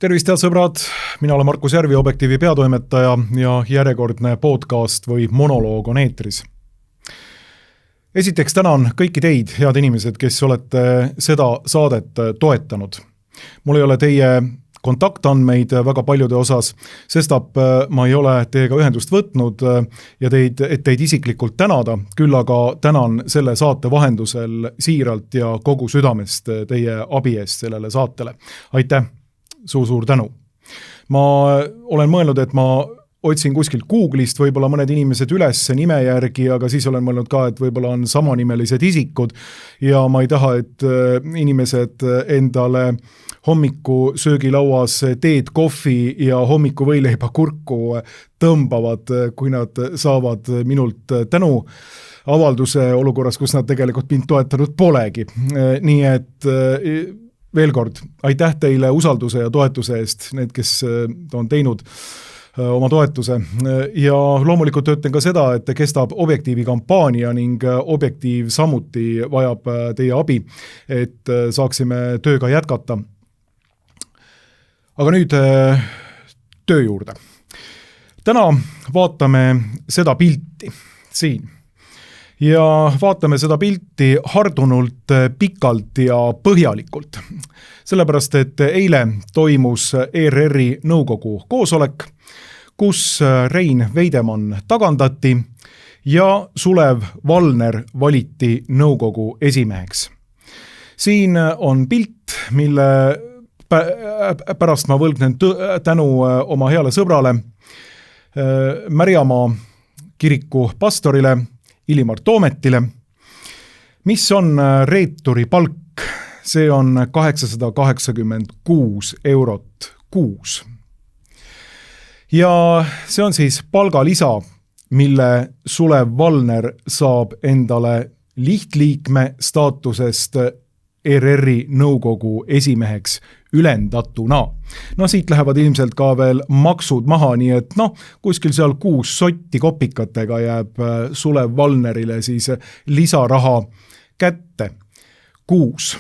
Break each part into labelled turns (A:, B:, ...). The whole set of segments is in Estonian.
A: Tervist, head sõbrad! Mina olen Markus Järvi, Objektiivi peatoimetaja ja järjekordne podcast või monoloog on eetris. Esiteks tänan kõiki teid, head inimesed, kes olete seda saadet toetanud. Mul ei ole teie kontaktandmeid väga paljude osas, sestap ma ei ole teiega ühendust võtnud ja teid isiklikult tänada, küll aga tänan selle saate vahendusel siiralt ja kogu südamest teie abi eest sellele saatele. Aitäh! Suur tänu. Ma olen mõelnud, et ma otsin kuskilt Google'ist võib-olla mõned inimesed üles nime järgi, aga siis olen mõelnud ka, et võib-olla on samanimelised isikud ja ma ei taha, et inimesed endale hommiku söögilauas teed, kohvi ja hommiku võileiba kurku tõmbavad, kui nad saavad minult tänu avalduse olukorras, kus nad tegelikult mind toetanud polegi. Nii et veel kord, aitäh teile usalduse ja toetuse eest, need, kes on teinud oma toetuse. Ja loomulikult töötan ka seda, et kestab Objektiivi kampaania ning Objektiiv samuti vajab teie abi, et saaksime tööga jätkata. Aga nüüd töö juurde. Täna vaatame seda pilti siin. Ja vaatame seda pilti hardunult, pikalt ja põhjalikult. Sellepärast, et eile toimus ERR-i nõukogu koosolek, kus Rein Veidemann tagandati ja Sulev Valner valiti nõukogu esimeheks. Siin on pilt, mille pärast ma võlgnen tänu oma heale sõbrale Märjamaa kiriku pastorile Ilimar Toometile. Mis on reeturi palk? See on 886 eurot kuus. Ja see on siis palgalisa, mille Sulev Valner saab endale lihtliikme staatusest ERR-i nõukogu esimeheks ülendatuna. No siit lähevad ilmselt ka veel maksud maha, nii et kuskil seal 6 sotti kopikatega jääb Sulev Valnerile siis lisaraha kätte. 6.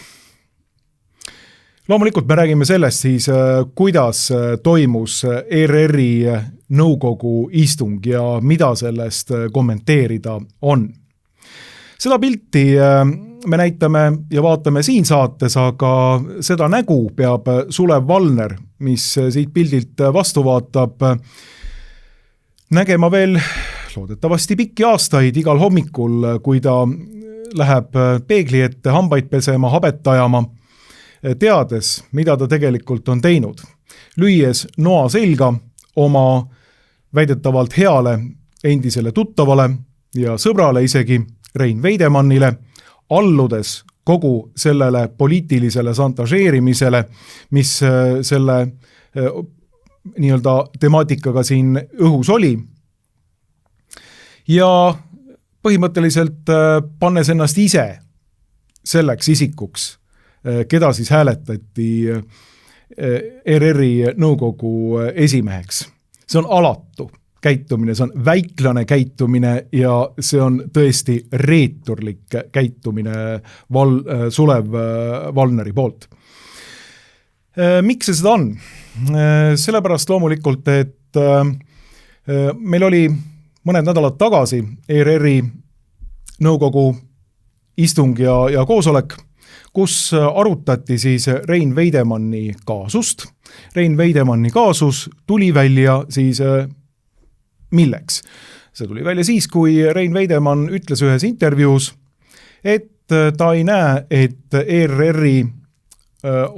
A: Loomulikult me räägime sellest siis, kuidas toimus ERR-i nõukogu istung ja mida sellest kommenteerida on. Seda pilti me näitame ja vaatame siin saates, aga seda nägu peab Sulev Valner, mis siit pildilt vastu vaatab, nägema veel loodetavasti pikki aastaid igal hommikul, kui ta läheb peegli ette hambaid pesema, habet ajama, teades, mida ta tegelikult on teinud. Lüües noa selga oma väidetavalt heale endisele tuttavale ja sõbrale isegi Rein Veidemannile, alludes kogu sellele poliitilisele šantažeerimisele, mis selle nii-öelda temaatikaga siin õhus oli. Ja põhimõtteliselt pannes ennast ise selleks isikuks, keda siis hääletati ERR-i nõukogu esimeheks. See on alatu käitumine, see on väiklane käitumine ja see on tõesti reeturlik käitumine Sulev Valneri poolt. Miks see seda on? Sellepärast loomulikult, et meil oli mõned nädalad tagasi ERR-i nõukogu istung ja koosolek, kus arutati siis Rein Veidemanni kaasust. Rein Veidemanni kaasus tuli välja siis milleks? See tuli välja siis, kui Rein Veidemann ütles ühes intervjuus, et ta ei näe, et ERR-i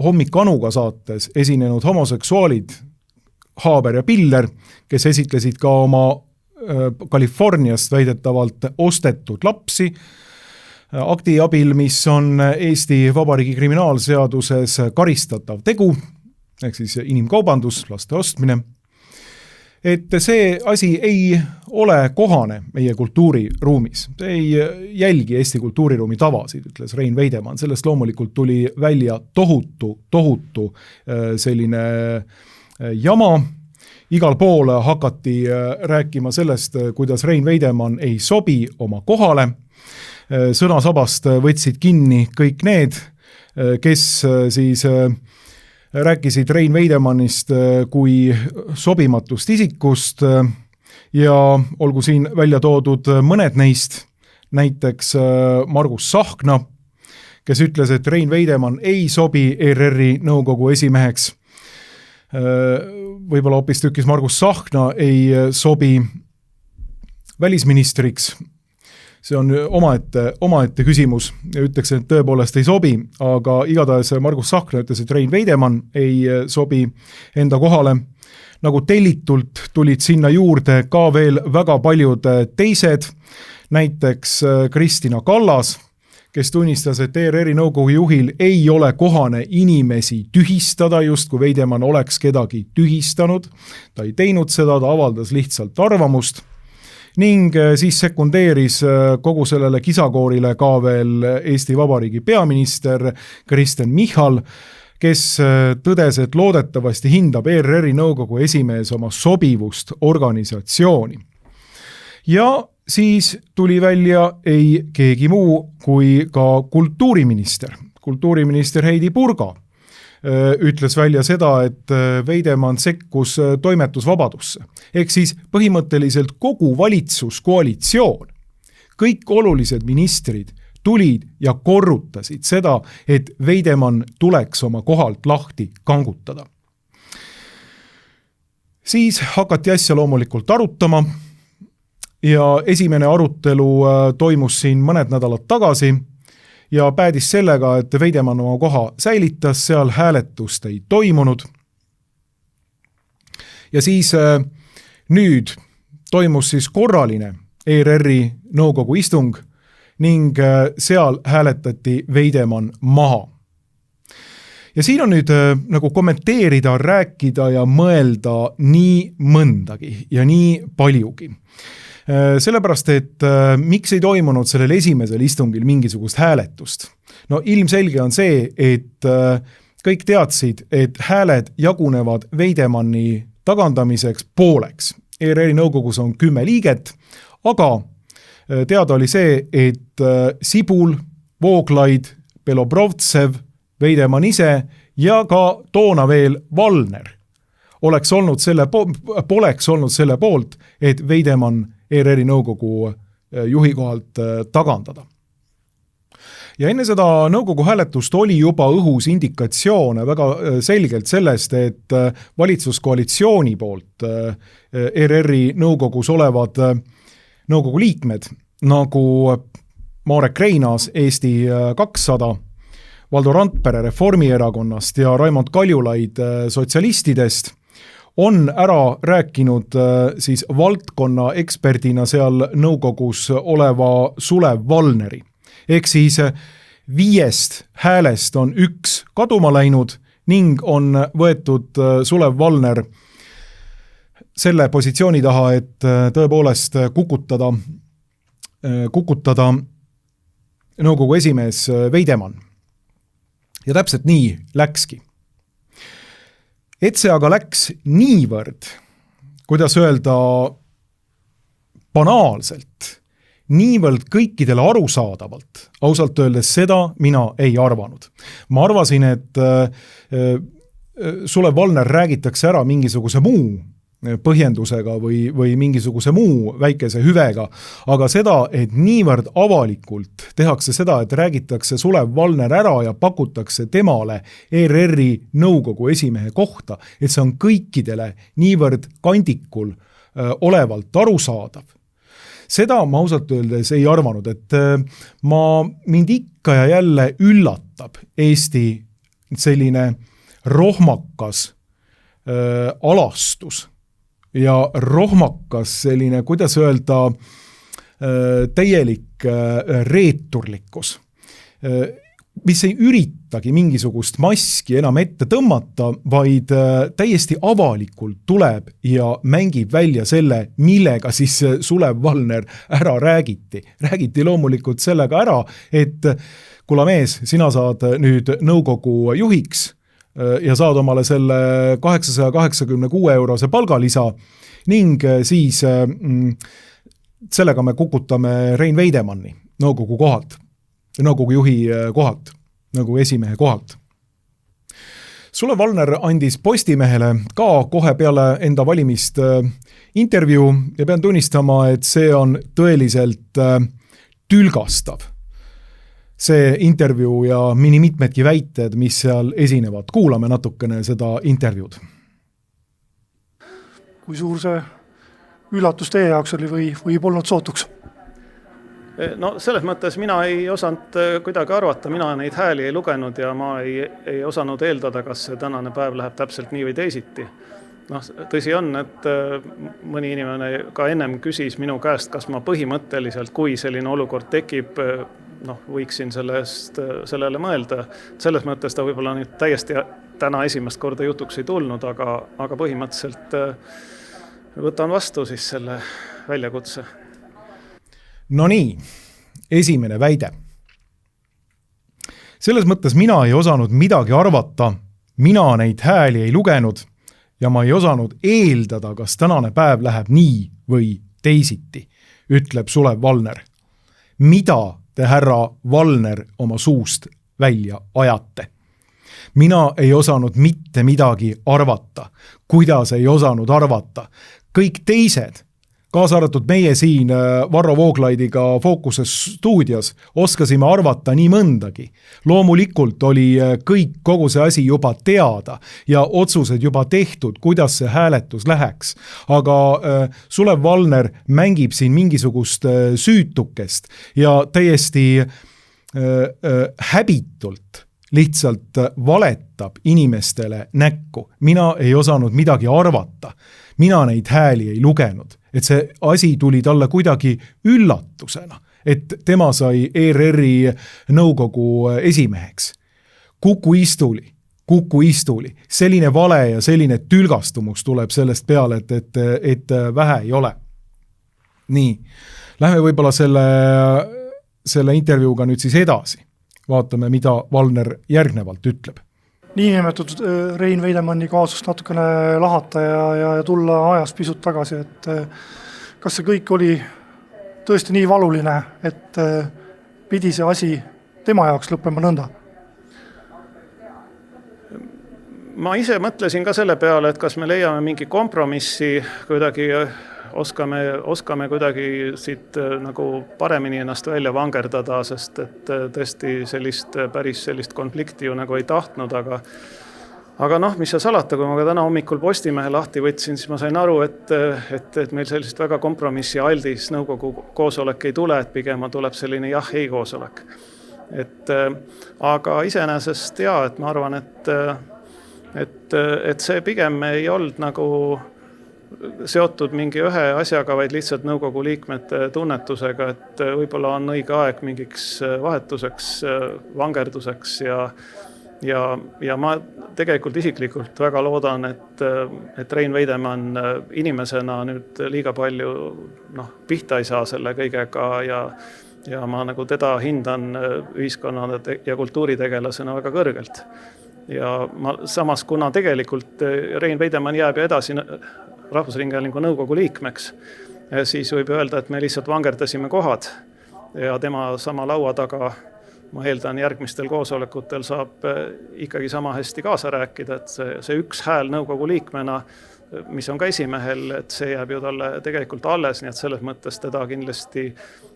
A: Hommikanuga saates esinenud homoseksuaalid Haaber ja Piller, kes esitlesid ka oma Californiast väidetavalt ostetud lapsi, akti abil, mis on Eesti Vabariigi kriminaalseaduses karistatav tegu, ehk siis inimkaubandus, laste ostmine, et see asi ei ole kohane meie kultuuriruumis. See ei jälgi Eesti kultuuriruumi tavasid, ütles Rein Veidemann. Sellest loomulikult tuli välja tohutu selline jama. Igal pool hakati rääkima sellest, kuidas Rein Veidemann ei sobi oma kohale. sõnasabast võtsid kinni kõik need, kes siis rääkisid Rein Veidemannist kui sobimatust isikust ja olgu siin välja toodud mõned neist, näiteks Margus Tsahkna, kes ütles, et Rein Veidemann ei sobi ERR-i nõukogu esimeheks. Võib-olla hoopistükkis Margus Tsahkna ei sobi välisministriks. See on omaette küsimus ja ütleks, et tõepoolest ei sobi, aga igatahes Margus Tsahkna ütles, et Rein Veidemann ei sobi enda kohale. Nagu tellitult tulid sinna juurde ka veel väga paljud teised, näiteks Kristina Kallas, kes tunnistas, et ERR-i nõukogu juhil ei ole kohane inimesi tühistada, just kui Veidemann oleks kedagi tühistanud. Ta ei teinud seda, ta avaldas lihtsalt arvamust. Ning siis sekundeeris kogu sellele kisakoorile ka veel Eesti Vabariigi peaminister Kristen Michal, kes tõdes, et loodetavasti hindab ERR-i nõukogu esimees oma sobivust organisatsiooni. Ja siis tuli välja ei keegi muu kui ka kultuuriminister. Kultuuriminister Heidi Purga ütles välja seda, et Veidemann sekkus toimetusvabadusse. Ehk siis põhimõtteliselt kogu valitsuskoalitsioon, kõik olulised ministrid tulid ja korrutasid seda, et Veidemann tuleks oma kohalt lahti kangutada. Siis hakati asja loomulikult arutama ja esimene arutelu toimus siin mõned nädalad tagasi ja päädis sellega, et Veidemann oma koha säilitas, seal hääletust ei toimunud. Ja siis nüüd toimus siis korraline ERR-i nõukogu istung ning seal hääletati Veidemann maha. Ja siin on nüüd nagu kommenteerida, rääkida ja mõelda nii mõndagi ja nii paljugi. Sellepärast, et miks ei toimunud sellel esimesel istungil mingisugust hääletust? No ilmselge on see, et kõik teadsid, et hääled jagunevad Veidemanni tagandamiseks pooleks. ERR-i nõukogus on 10 liiget, aga teada oli see, et Sibul, Vooglaid, Belobrovtsev, Veidemann ise ja ka toona veel Valner poleks olnud selle poolt, et Veidemann ERR-i nõukogu juhi kohalt tagandada. Ja enne seda nõukogu hääletust oli juba õhus indikatsioone väga selgelt sellest, et valitsuskoalitsiooni poolt ERR-i nõukogus olevad nõukogu liikmed, nagu Marek Reinaas Eesti 200, Valdo Randpere Reformierakonnast ja Raimond Kaljulaid sotsialistidest, on ära rääkinud siis valdkonna eksperdina seal nõukogus oleva Sulev Valneri. Ehk siis 5 häälest on 1 kaduma läinud ning on võetud Sulev Valner selle positsiooni taha, et tõepoolest kukutada nõukogu esimees Veidemann. Ja täpselt nii läkski. Et see aga läks niivõrd, kuidas öelda, banaalselt, niivõrd kõikidele arusaadavalt, ausalt öeldes seda mina ei arvanud. Ma arvasin, et Sulev Valner räägitakse ära mingisuguse muu põhjendusega või mingisuguse muu väikese hüvega, aga seda, et niivõrd avalikult tehakse seda, et räägitakse Sulev Valner ära ja pakutakse temale ERR-i nõukogu esimehe kohta, et see on kõikidele niivõrd kandikul olevalt arusaadav. Seda ma ausalt öeldes ei arvanud, et mind ikka ja jälle üllatab Eesti selline rohmakas alastus ja rohmakas selline, kuidas öelda, täielik reeturlikkus, mis ei üritagi mingisugust maski enam ette tõmmata, vaid täiesti avalikult tuleb ja mängib välja selle, millega siis Sulev Valner ära räägiti. Räägiti loomulikult sellega ära, et kulla mees, sina saad nüüd nõukogu juhiks, ja saad omale selle 886 eurose palgalisa ning siis sellega me kukutame Rein Veidemanni. nõukogu kohalt, nõukogu juhi kohalt, nõukogu esimehe kohalt. Sulev Valner andis Postimehele ka kohe peale enda valimist intervjuu ja pean tunnistama, et see on tõeliselt tülgastav. See intervjuu ja mitmedki väited, mis seal esinevad. Kuulame natukene seda intervjuud.
B: Kui suur see üllatus teie jaoks oli või polnud sootuks?
C: No selles mõttes mina ei osanud kuidagi arvata, mina neid hääli ei lugenud ja ma ei osanud eeldada, kas see tänane päev läheb täpselt nii või teisiti. Tõsi on, et mõni inimene ka ennem küsis minu käest, kas ma põhimõtteliselt, kui selline olukord tekib, võiksin sellele mõelda. Selles mõttes ta võib-olla nüüd täiesti täna esimest korda jutuks ei tulnud, aga põhimõtteliselt võtan vastu siis selle väljakutse.
A: No nii, esimene väide. Selles mõttes mina ei osanud midagi arvata, mina neid hääli ei lugenud ja ma ei osanud eeldada, kas tänane päev läheb nii või teisiti, ütleb Sulev Valner. Mida te, härra Valner, oma suust välja ajate? Mina ei osanud mitte midagi arvata. Kuidas ei osanud arvata? Kõik teised, kaasa arvatud meie siin Varro Vooglaidiga Fookuses stuudios, oskasime arvata nii mõndagi. Loomulikult oli kogu see asi juba teada ja otsused juba tehtud, kuidas see hääletus läheks. Aga Sulev Valner mängib siin mingisugust süütukest ja täiesti häbitult lihtsalt valetab inimestele näkku. Mina ei osanud midagi arvata. Mina neid hääli ei lugenud. Et see asi tuli talle kuidagi üllatusena, et tema sai ERR-i nõukogu esimeheks. Kuku istuli. Selline vale ja selline tülgastumus tuleb sellest peale, et vähe ei ole. Nii, lähme võib-olla selle intervjuuga nüüd siis edasi. Vaatame, mida Valner järgnevalt ütleb.
B: Niinimetatud Rein Veidemanni kaasust natukene lahata ja tulla ajast pisut tagasi, et kas see kõik oli tõesti nii valuline, et pidi see asi tema jaoks lõppema nõnda?
C: Ma ise mõtlesin ka selle peale, et kas me leiame mingi kompromissi, kuidagi oskame kuidagi siit nagu paremini ennast välja vangerdada, sest et tõesti päris sellist konflikti ju nagu ei tahtnud, aga mis sa salata, kui ma ka täna hommikul Postimehe lahti võtsin, siis ma sain aru, et meil sellist väga kompromissi aldis nõukogu koosolek ei tule, et pigem tuleb selline jah-ei koosolek. Aga iseenesest et ma arvan, et see pigem ei olnud nagu seotud mingi ühe asjaga, vaid lihtsalt nõukogu liikmete tunnetusega, et võib-olla on õige aeg mingiks vahetuseks, vangerduseks ja ma tegelikult isiklikult väga loodan, et Rein Veidemann inimesena nüüd liiga palju pihta ei saa selle kõigega ja ma nagu teda hindan ühiskonna ja kultuuritegelasena väga kõrgelt. Ja samas, kuna tegelikult Rein Veidemann jääb ju edasi Rahvusringhäälingu nõukogu liikmeks, siis võib öelda, et me lihtsalt vangerdasime kohad ja tema sama laua taga, ma eeldan, järgmistel koosolekutel saab ikkagi sama hästi kaasa rääkida, et see üks hääl nõukogu liikmena, mis on ka esimehel, et see jääb ju talle tegelikult alles, nii et selles mõttes teda kindlasti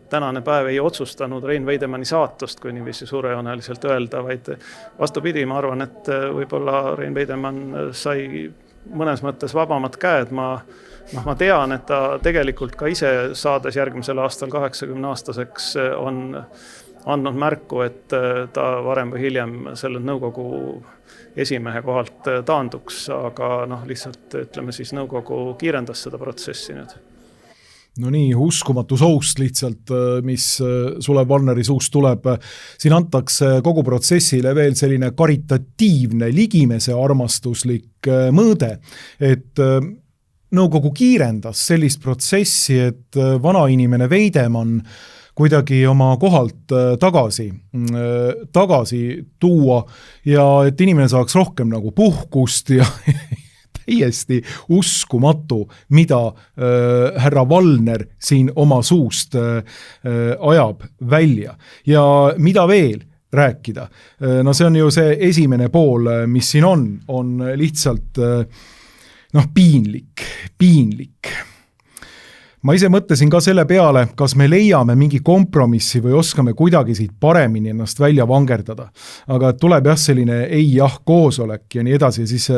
C: tänane päev ei otsustanud Rein Veidemanni saatust, kui niiviisi suurejooneliselt öelda, vaid vastupidi, ma arvan, et võib-olla Rein Veidemann sai mõnes mõttes vabamad käed. Ma tean, et ta tegelikult ka ise saades järgmisel aastal 80-aastaseks on andnud märku, et ta varem või hiljem selle nõukogu esimehe kohalt taanduks, aga lihtsalt ütleme siis nõukogu kiirendas seda protsessi nüüd.
A: No nii, uskumatu soust lihtsalt, mis Sulev Valneri suust tuleb. Siin antakse kogu protsessile veel selline karitatiivne, ligimese armastuslik mõõde, et nõukogu kiirendas sellist protsessi, et vanainimene Veidemann kuidagi oma kohalt tagasi tuua ja et inimene saaks rohkem nagu puhkust ja täiesti uskumatu, mida härra Valner siin oma suust ajab välja. Ja mida veel rääkida? No see on ju see esimene pool, mis siin on lihtsalt piinlik. Ma ise mõtlesin ka selle peale, kas me leiame mingi kompromissi või oskame kuidagi siit paremini ennast välja vangerdada. Aga tuleb selline ei-jah koosolek ja nii edasi ja siis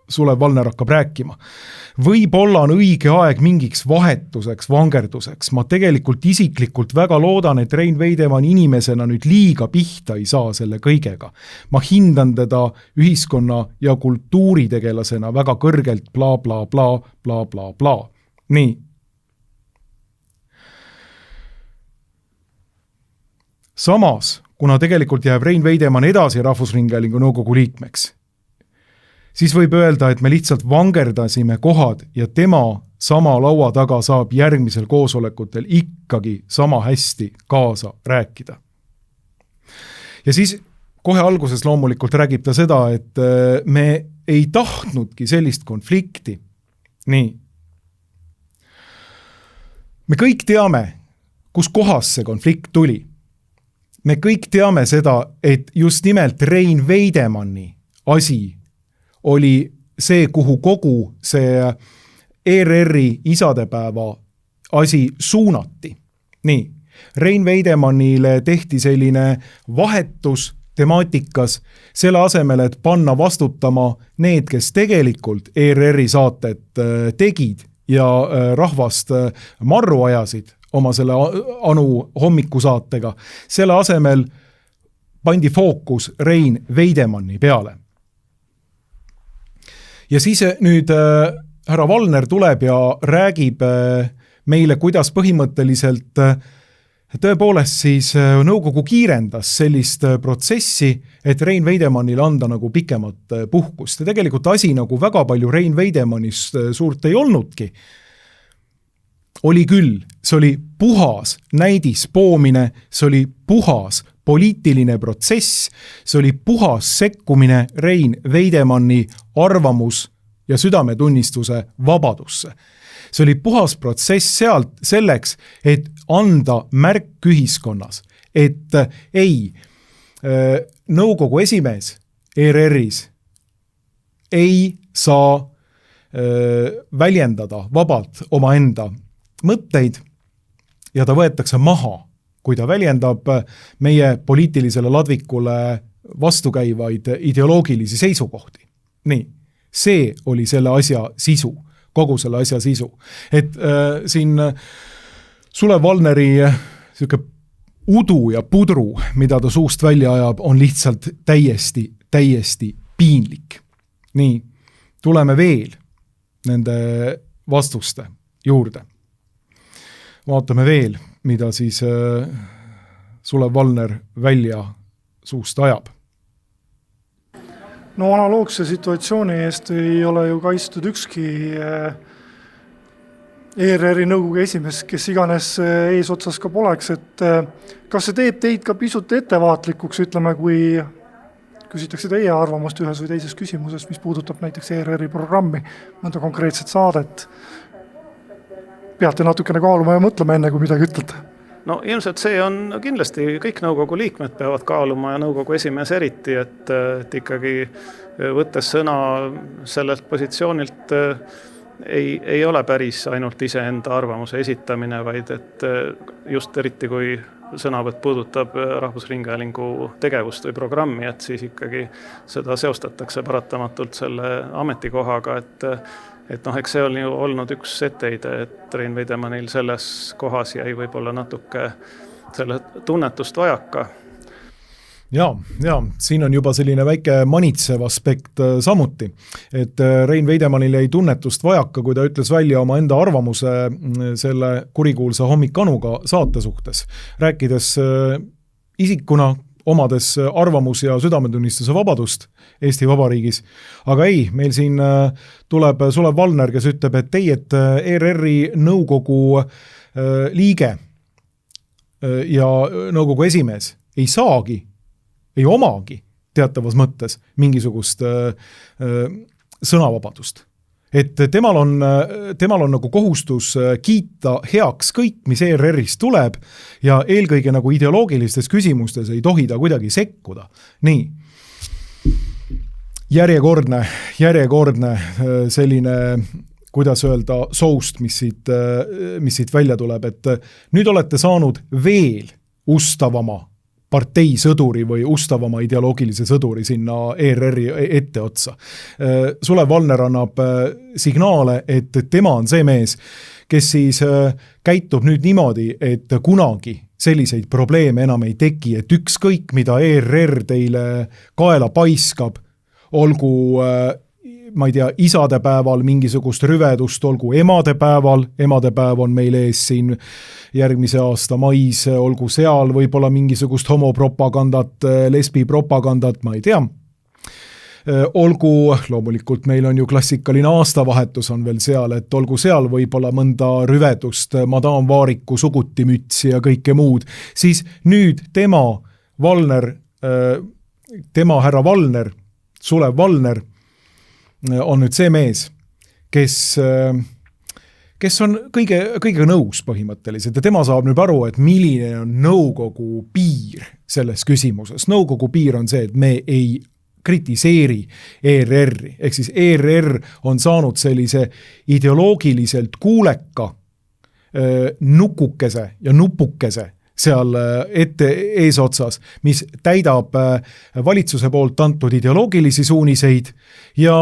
A: Sulev Valner hakkab rääkima. Võib-olla on õige aeg mingiks vahetuseks, vangerduseks. Ma tegelikult isiklikult väga loodan, et Rein Veidemann inimesena nüüd liiga pihta ei saa selle kõigega. Ma hindan teda ühiskonna ja kultuuritegelasena väga kõrgelt bla bla bla bla bla bla. Nii. Samas, kuna tegelikult jääb Rein Veidemann edasi Rahvusringhäälingu nõukogu liikmeks, siis võib öelda, et me lihtsalt vangerdasime kohad ja tema sama laua taga saab järgmisel koosolekutel ikkagi sama hästi kaasa rääkida. Ja siis kohe alguses loomulikult räägib ta seda, et me ei tahtnudki sellist konflikti. Nii. Me kõik teame, kus kohas see konflikt tuli. Me kõik teame seda, et just nimelt Rein Veidemanni asi oli see, kuhu kogu see ERR-i isadepäeva asi suunati. Nii, Rein Veidemannile tehti selline vahetus temaatikas selle asemel, et panna vastutama need, kes tegelikult ERR-i saated tegid ja rahvast marru ajasid oma selle Anu hommikusaatega. Selle asemel pandi fookus Rein Veidemanni peale. Ja siis nüüd härra Valner tuleb ja räägib meile, kuidas põhimõtteliselt tõepoolest siis nõukogu kiirendas sellist protsessi, et Rein Veidemannile anda nagu pikemat puhkust. Ja tegelikult asi nagu väga palju Rein Veidemannist suurt ei olnudki. Oli küll, see oli puhas näidispoomine, see oli puhas poliitiline protsess, see oli puhas sekkumine Rein Veidemanni arvamus ja südametunnistuse vabadusse. See oli puhas protsess sealt selleks, et anda märk ühiskonnas, et ei, nõukogu esimees ERR-is ei saa väljendada vabalt omaenda mõtteid ja ta võetakse maha, kui ta väljendab meie poliitilisele ladvikule vastukäivaid ideoloogilisi seisukohti. Nii, see oli selle asja sisu. Kogu selle asja sisu. Et siin Sulev Valneri udu ja pudru, mida ta suust välja ajab, on lihtsalt täiesti piinlik. Nii, tuleme veel nende vastuste juurde. Vaatame veel, mida siis Sulev Valner välja suust ajab.
B: No analoogse situatsiooni eest ei ole ju kaitstud ükski ERR-i nõukogu esimees, kes iganes eesotsas ka poleks, et kas see teeb teid ka pisut ettevaatlikuks, ütleme, kui küsitakse teie arvamust ühes või teises küsimuses, mis puudutab näiteks ERR-i programmi, mõnda konkreetset saadet. Peate natukene kaaluma ja mõtlema enne, kui midagi ütlete.
C: No ilmselt see on kindlasti, kõik nõukogu liikmed peavad kaaluma ja nõukogu esimees eriti, et ikkagi võttes sõna sellelt positsioonilt ei ole päris ainult iseenda arvamuse esitamine, vaid et just eriti kui sõnavõtt puudutab Rahvusringhäälingu tegevust või programmi, et siis ikkagi seda seostatakse paratamatult selle ametikohaga, et eks see on ju olnud üks etteide, et Rein Veidemannil selles kohas jäi võib-olla natuke selle tunnetust vajaka.
A: Ja, siin on juba selline väike manitsev aspekt samuti, et Rein Veidemannil jäi tunnetust vajaka, kui ta ütles välja oma enda arvamuse selle kurikuulsa Hommikanuga saate suhtes, rääkides isikuna, omades arvamus ja südametunnistuse vabadust Eesti Vabariigis. Aga ei, meil siin tuleb Sulev Valner, kes ütleb, et ei, et ERR-i nõukogu liige ja nõukogu esimees ei saagi, ei omagi teatavas mõttes mingisugust sõnavabadust. Et temal on nagu kohustus kiita heaks kõik, mis ERR-ist tuleb ja eelkõige nagu ideoloogilistes küsimustes ei tohi ta kuidagi sekkuda. Nii, järjekordne selline, kuidas öelda, soust, mis siit välja tuleb, et nüüd olete saanud veel ustavama parteisõduri või ustavama ideoloogilise sõduri sinna ERR-i etteotsa. Sulev Valner annab signaale, et tema on see mees, kes siis käitub nüüd niimoodi, et kunagi selliseid probleeme enam ei teki, et ükskõik, mida ERR teile kaela paiskab, olgu ma ei tea, isadepäeval mingisugust rüvedust, olgu emadepäev on meil ees siin järgmise aasta mais, olgu seal võib-olla mingisugust homopropagandat, lesbipropagandat, ma ei tea. Olgu, loomulikult meil on ju klassikaline aastavahetus on veel seal, et olgu seal võib-olla mõnda rüvedust, Madame Vaariku sugutimütsi ja kõike muud, siis nüüd tema härra Valner, Sulev Valner, on nüüd see mees, kes on kõige nõus põhimõtteliselt ja tema saab nüüd aru, et milline on nõukogu piir selles küsimuses. Nõukogu piir on see, et me ei kritiseeri ERR-i, ehk siis ERR on saanud sellise ideoloogiliselt kuuleka nukukese ja nupukese seal eesotsas, mis täidab valitsuse poolt antud ideoloogilisi suuniseid ja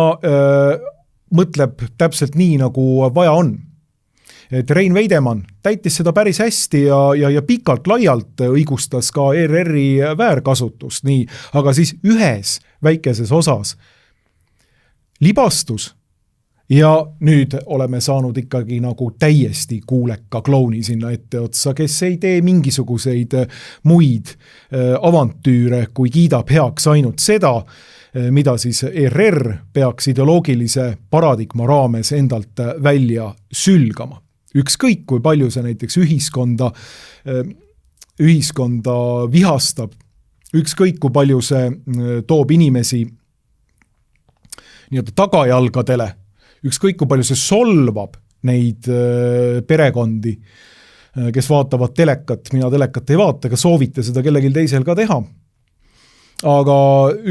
A: mõtleb täpselt nii, nagu vaja on. Et Rein Veidemann täitis seda päris hästi ja pikalt laialt õigustas ka ERR-i väärkasutust, nii, aga siis ühes väikeses osas libastus ja nüüd oleme saanud ikkagi nagu täiesti kuuleka klouni sinna etteotsa, kes ei tee mingisuguseid muid avantüüre, kui kiidab heaks ainult seda, mida siis ERR peaks ideoloogilise paradigma raames endalt välja sülgama. Ükskõik, kui palju see näiteks ühiskonda vihastab, ükskõik, kui palju see toob inimesi nii-öelda tagajalgadele, ükskõik kui palju see solvab neid perekondi, kes vaatavad telekat, mina telekat ei vaata, ega soovite seda kellelgi teisel ka teha. Aga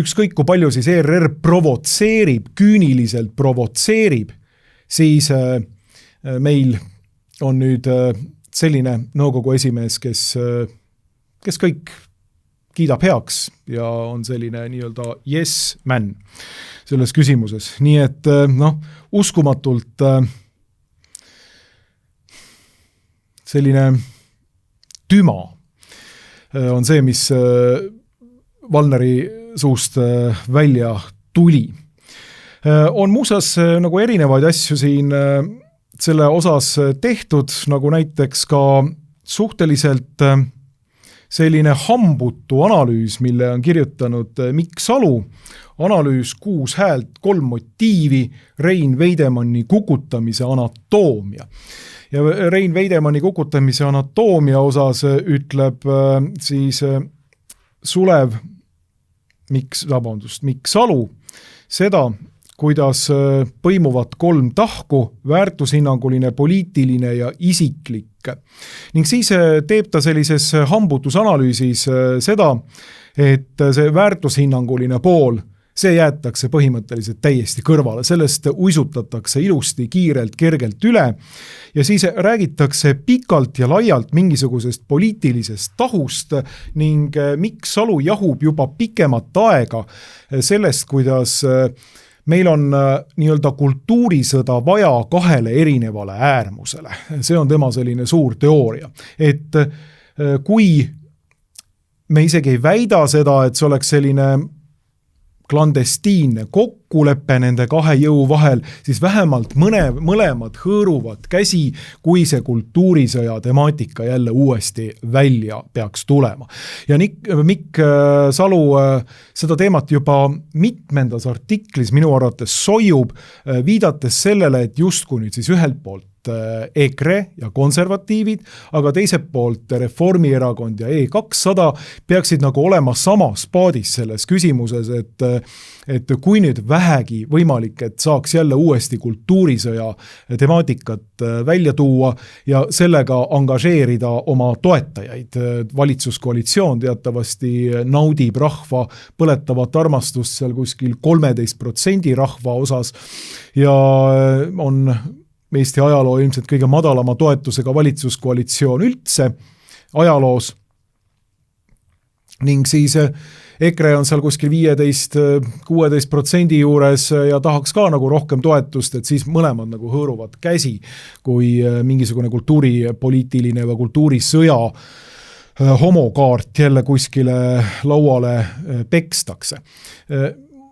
A: ükskõik kui palju siis ERR provotseerib, küüniliselt provotseerib, siis meil on nüüd selline nõukogu esimees, kes kõik kiidab heaks ja on selline nii-öelda yes man selles küsimuses. Nii et uskumatult selline tüma on see, mis Valneri suust välja tuli. On muuseas nagu erinevaid asju siin selle osas tehtud, nagu näiteks ka suhteliselt selline hambutu analüüs, mille on kirjutanud Mikk Salu, analüüs 6 häält, 3 motiivi, Rein Veidemanni kukutamise anatoomia. Ja Rein Veidemanni kukutamise anatoomia osas ütleb siis Sulev Mikk Salu seda, kuidas põimuvad 3 tahku, väärtushinnanguline, poliitiline ja isiklik. Ning siis teeb ta sellises hambutusanalüüsis seda, et see väärtushinnanguline pool, see jäetakse põhimõtteliselt täiesti kõrvale, sellest uisutatakse ilusti, kiirelt, kergelt üle ja siis räägitakse pikalt ja laialt mingisugusest poliitilisest tahust ning Mikk Salu jahub juba pikemat aega sellest, kuidas meil on nii-öelda kultuurisõda vaja 2 erinevale äärmusele. See on tema selline suur teooria. Et kui me isegi ei väida seda, et see oleks selline klandestiinne kokkulepe nende 2 jõu vahel, siis vähemalt mõlemad hõõruvad käsi, kui see kultuurisõja temaatika jälle uuesti välja peaks tulema. Ja Mikk Salu seda teemat juba mitmendas artiklis minu arvates soiub, viidates sellele, et justkui nüüd siis ühelt poolt EKRE ja konservatiivid, aga teiselt poolt Reformierakond ja E200 peaksid nagu olema samas paadis selles küsimuses, et kui nüüd vähegi võimalik, et saaks jälle uuesti kultuurisõja temaatikat välja tuua ja sellega angažeerida oma toetajaid. Valitsuskoalitsioon teatavasti naudib rahva põletavat armastust seal kuskil 13% rahva osas ja on Eesti ajaloo ilmselt kõige madalama toetusega valitsuskoalitsioon üldse ajaloos. Ning siis EKRE on seal kuskil 15-16% juures ja tahaks ka nagu rohkem toetust, et siis mõlemad nagu hõõruvad käsi, kui mingisugune kultuuripoliitiline või kultuurisõja homokaart jälle kuskile lauale pekstakse.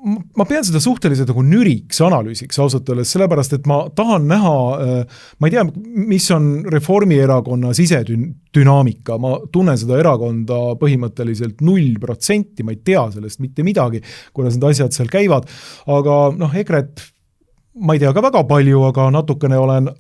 A: Ma pean seda suhteliselt nagu nüriks analüüsiks ausalt öeldes, sellepärast, et ma tahan näha, ma ei tea, mis on Reformierakonna sisedünaamika, ma tunnen seda erakonda põhimõtteliselt 0%, ma ei tea sellest mitte midagi, kuidas need asjad seal käivad, aga EKRE-t ma ei tea ka väga palju, aga natukene olen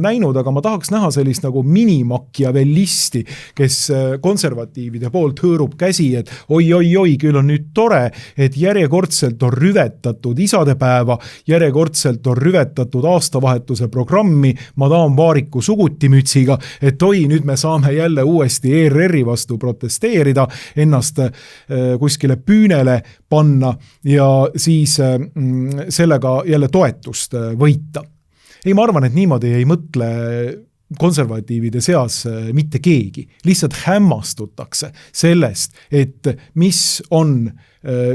A: näinud, aga ma tahaks näha sellist nagu minimakiavellisti, kes konservatiivide poolt hõõrub käsi, et oi, küll on nüüd tore, et järjekordselt on rüvetatud isadepäeva, järjekordselt on rüvetatud aastavahetuse programmi, ma tahan Vaariku sugutimütsiga, et oi, nüüd me saame jälle uuesti ERR-i vastu protesteerida, ennast kuskile püünele panna ja siis sellega jälle toetust võita. Ei, ma arvan, et niimoodi ei mõtle konservatiivide seas mitte keegi. Lihtsalt hämmastutakse sellest, et mis on,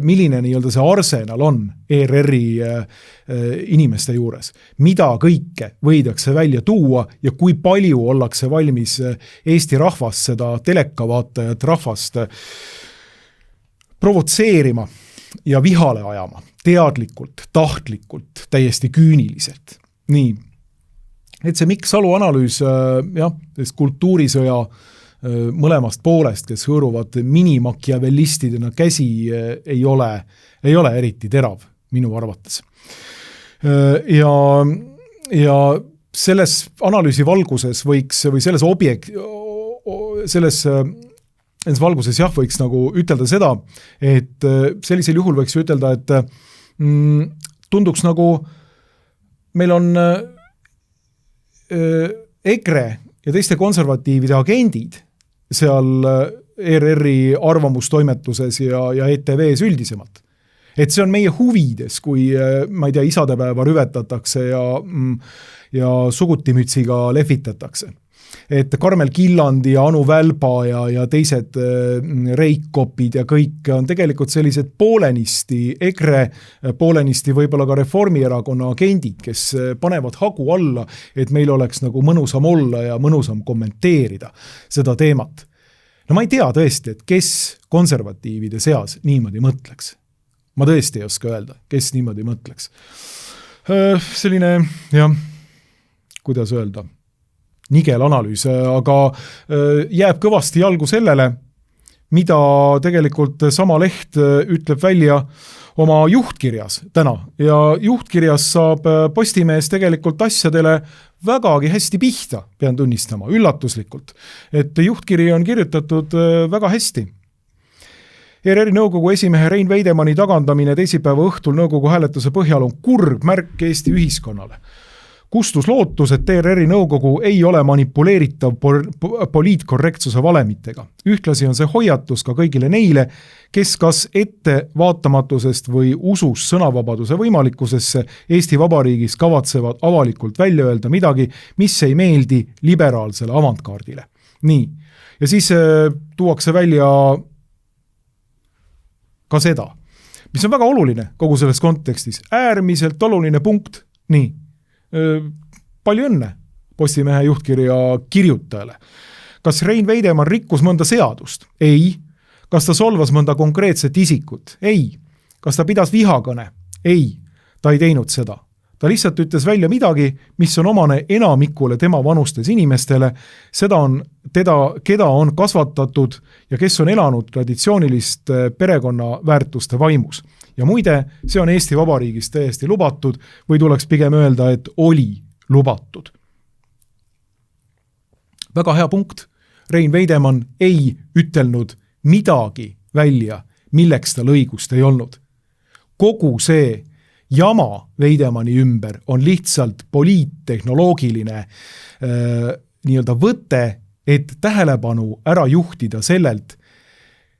A: milline nii-öelda see arsenal on ERR-i inimeste juures. Mida kõike võidakse välja tuua ja kui palju ollakse valmis Eesti rahvast, seda telekavaatajat rahvast provotseerima ja vihale ajama, teadlikult, tahtlikult, täiesti küüniliselt. Nii, et see Mikk Salu analüüs, kultuurisõja mõlemast poolest, kes hõõruvad minimakiavellistidena käsi, ei ole eriti terav minu arvates. Ja selles analüüsi valguses võiks, või selles valguses võiks nagu ütelda seda, et sellisel juhul võiks ütelda, et tunduks nagu meil on EKRE ja teiste konservatiivide agendid seal ERR-i arvamustoimetuses ja ETV-s üldisemalt. Et see on meie huvides, kui ma ei tea, isadepäeva rüvetatakse ja sugutimütsiga lehvitatakse. Et Karmel Killandi ja Anu Välba ja teised Reikopid ja kõik on tegelikult sellised poolenisti EKRE, poolenisti võib-olla ka Reformierakonna agendid, kes panevad hagu alla, et meil oleks nagu mõnusam olla ja mõnusam kommenteerida seda teemat. No ma ei tea tõesti, et kes konservatiivide seas niimoodi mõtleks. Ma tõesti ei oska öelda, kes niimoodi mõtleks. Selline, kuidas öelda, nigel analüüs, aga jääb kõvasti jalgu sellele, mida tegelikult sama leht ütleb välja oma juhtkirjas täna. Ja juhtkirjas saab Postimees tegelikult asjadele vägagi hästi pihta, pean tunnistama, üllatuslikult. Et juhtkiri on kirjutatud väga hästi. ERR-i nõukogu esimehe Rein Veidemanni tagandamine teisipäeva õhtul nõukogu hääletuse põhjal on kurb märk Eesti ühiskonnale. Kustus lootus, et ERR-i nõukogu ei ole manipuleeritav poliitkorrektsuse valemitega. Ühtlasi on see hoiatus ka kõigile neile, kes kas ettevaatamatusest või usus sõnavabaduse võimalikkusesse Eesti Vabariigis kavatsevad avalikult välja öelda midagi, mis ei meeldi liberaalsele avantkaardile. Nii, ja siis tuuakse välja ka seda, mis on väga oluline kogu selles kontekstis. Äärmiselt oluline punkt. Nii, palju õnne Postimehe juhtkirja kirjutajale. Kas Rein Veidemann rikkus mõnda seadust? Ei. Kas ta solvas mõnda konkreetset isikut? Ei. Kas ta pidas vihakõne? Ei. Ta ei teinud seda. Ta lihtsalt ütles välja midagi, mis on omane enamikule tema vanustes inimestele, seda on keda on kasvatatud ja kes on elanud traditsioonilist perekonna väärtuste vaimus. Ja muide, see on Eesti Vabariigis täiesti lubatud või tuleks pigem öelda, et oli lubatud. Väga hea punkt. Rein Veidemann ei ütelnud midagi välja, milleks tal õigust ei olnud. Kogu see jama Veidemanni ümber on lihtsalt poliittehnoloogiline nii-öelda võte, et tähelepanu ära juhtida sellelt,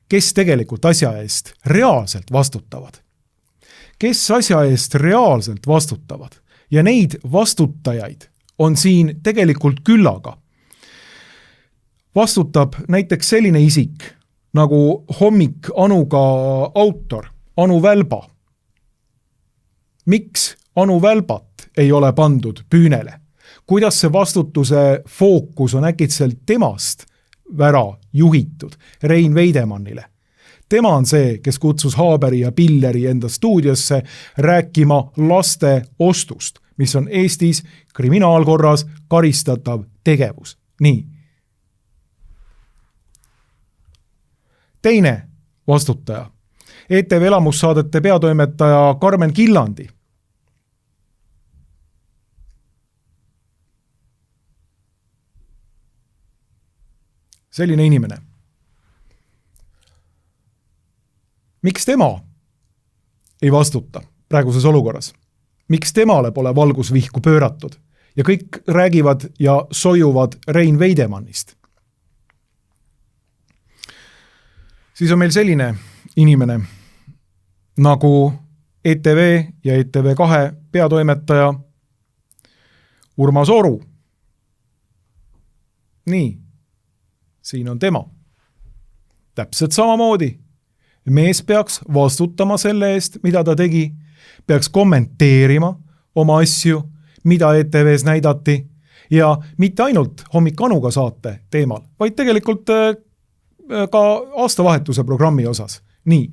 A: kes tegelikult asja eest reaalselt vastutavad. Kes asja eest reaalselt vastutavad ja neid vastutajaid on siin tegelikult küllaga. Vastutab näiteks selline isik nagu Hommik Anuga autor Anu Välba. Miks Anu Välbat ei ole pandud püünele? Kuidas see vastutuse fookus on äkitselt temast vära juhitud Rein Veidemannile? Tema on see, kes kutsus Haaberi ja Pilleri enda stuudiosse rääkima laste ostust, mis on Eestis kriminaalkorras karistatav tegevus. Nii. Teine vastutaja, ETV elamussaadete peatoimetaja Karmen Killandi. Selline inimene. Miks tema ei vastuta praeguses olukorras? Miks temale pole valgusvihku pööratud? Ja kõik räägivad ja sojuvad Rein Veidemannist. Siis on meil selline inimene nagu ETV ja ETV2 peatoimetaja Urmas Oru. Nii. Siin on tema. Täpselt samamoodi. Mees peaks vastutama selle eest, mida ta tegi, peaks kommenteerima oma asju, mida ETV-s näidati ja mitte ainult Hommik Anuga saate teemal, vaid tegelikult ka aastavahetuse programmi osas. Nii,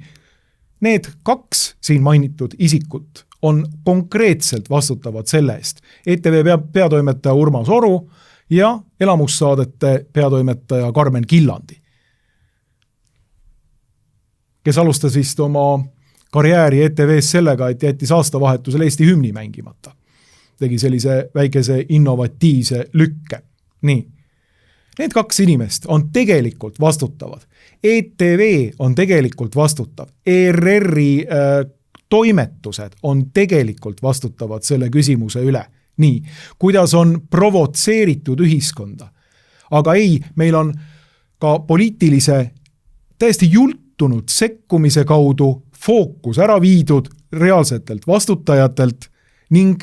A: need kaks siin mainitud isikut on konkreetselt vastutavad selle eest. ETV peatoimetaja Urmas Oru ja elamussaadete peatoimetaja Karmen Killandi, kes alustas vist oma karjääri ETV-s sellega, et jättis aastavahetusel Eesti hümni mängimata. Tegi sellise väikese innovatiivse lükke. Nii. Need kaks inimest on tegelikult vastutavad. ETV on tegelikult vastutav. ERR-i toimetused on tegelikult vastutavad selle küsimuse üle. Nii, kuidas on provotseeritud ühiskonda. Aga ei, meil on ka poliitilise täiesti jultunud sekkumise kaudu fookus ära viidud reaalsetelt vastutajatelt ning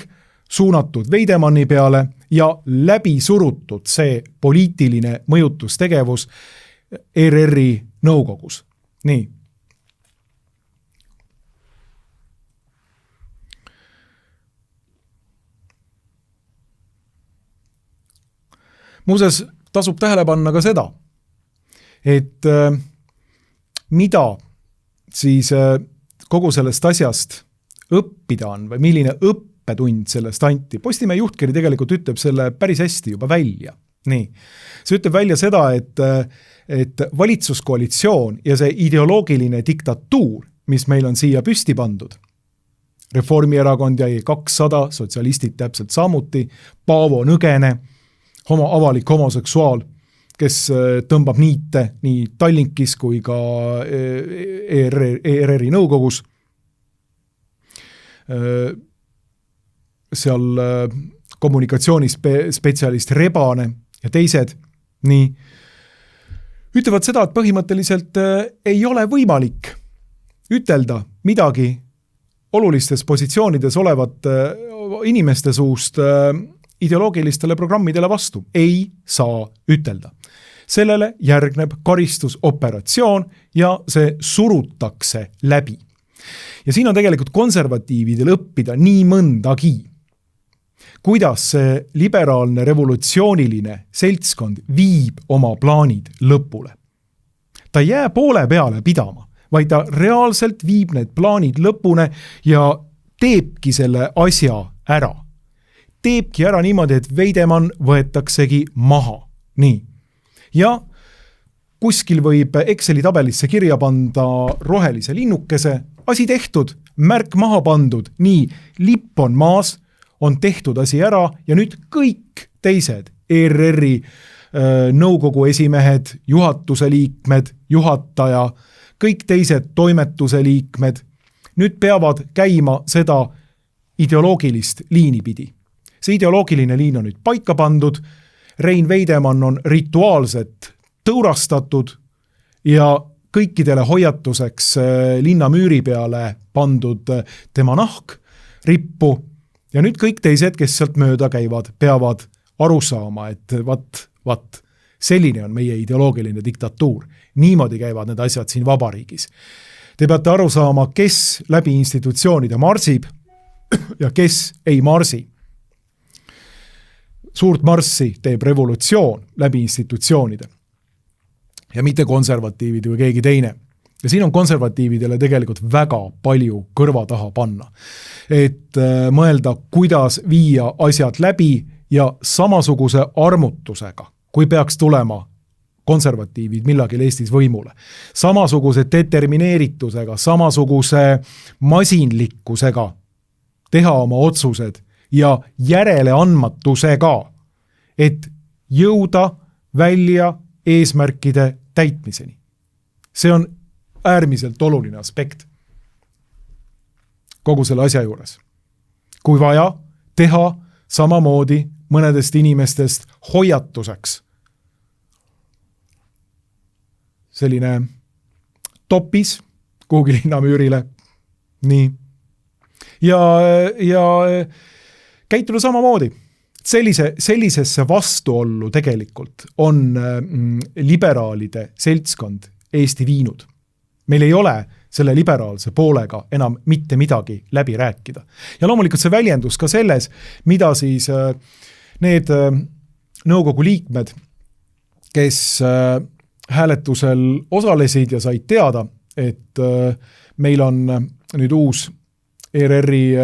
A: suunatud Veidemanni peale ja läbi surutud see poliitiline mõjutustegevus ERR-i nõukogus. Nii. Muuseas, tasub tähele panna ka seda, et mida siis kogu sellest asjast õppida on või milline õppetund sellest anti. Postimehe juhtkiri tegelikult ütleb selle päris hästi juba välja. Nii. See ütleb välja seda, et valitsuskoalitsioon ja see ideoloogiline diktatuur, mis meil on siia püsti pandud, Reformierakond ja 200, sotsialistid täpselt samuti, Paavo Nõgene, avalik homoseksuaal, kes tõmbab niite nii Tallinkis kui ka ERR-i nõukogus. Seal kommunikatsioonispetsialist Rebane ja teised nii ütlevad seda, et põhimõtteliselt ei ole võimalik ütelda midagi olulistes positsioonides olevat inimeste suust ideoloogilistele programmidele vastu. Ei saa ütelda. Sellele järgneb karistusoperatsioon ja see surutakse läbi. Ja siin on tegelikult konservatiividel õppida nii mõndagi. Kuidas see liberaalne revolutsiooniline seltskond viib oma plaanid lõpule. Ta ei jää poole peale pidama, vaid ta reaalselt viib need plaanid lõpune ja teebki selle asja ära. Teebki ära niimoodi, et Veidemann võetaksegi maha. Nii. Ja kuskil võib Exceli tabelisse kirja panda rohelise linnukese, asi tehtud, märk maha pandud, nii, lipp on maas, on tehtud asi ära ja nüüd kõik teised ERR-i nõukogu esimehed, juhatuse liikmed, juhataja, kõik teised toimetuse liikmed, nüüd peavad käima seda ideoloogilist liini pidi. See ideoloogiline liin on nüüd paika pandud, Rein Veidemann on rituaalselt tõurastatud ja kõikidele hoiatuseks linna müüri peale pandud tema nahk, rippu ja nüüd kõik teised, kes sealt mööda käivad, peavad aru saama, et vat, selline on meie ideoloogiline diktatuur. Niimoodi käivad need asjad siin vabariigis. Te peate aru saama, kes läbi institutsioonide marsib ja kes ei marsi. Suurt marssi teeb revolutsioon läbi institutsioonide ja mitte konservatiivid või keegi teine. Ja siin on konservatiividele tegelikult väga palju kõrva taha panna. Et mõelda, kuidas viia asjad läbi ja samasuguse armutusega, kui peaks tulema konservatiivid millagil Eestis võimule. Samasuguse determineeritusega, samasuguse masinlikkusega teha oma otsused ja järeleandmatusega, et jõuda välja eesmärkide täitmiseni. See on äärmiselt oluline aspekt kogu selle asja juures. Kui vaja, teha samamoodi mõnedest inimestest hoiatuseks. Selline topis kuhugi linnamüürile. Nii. Ja käituda samamoodi. Sellisesse vastuollu tegelikult on liberaalide seltskond Eesti viinud. Meil ei ole selle liberaalse poolega enam mitte midagi läbi rääkida. Ja loomulikult see väljendus ka selles, mida siis need nõukogu liikmed, kes hääletusel osalesid ja said teada, et meil on nüüd uus ERR-i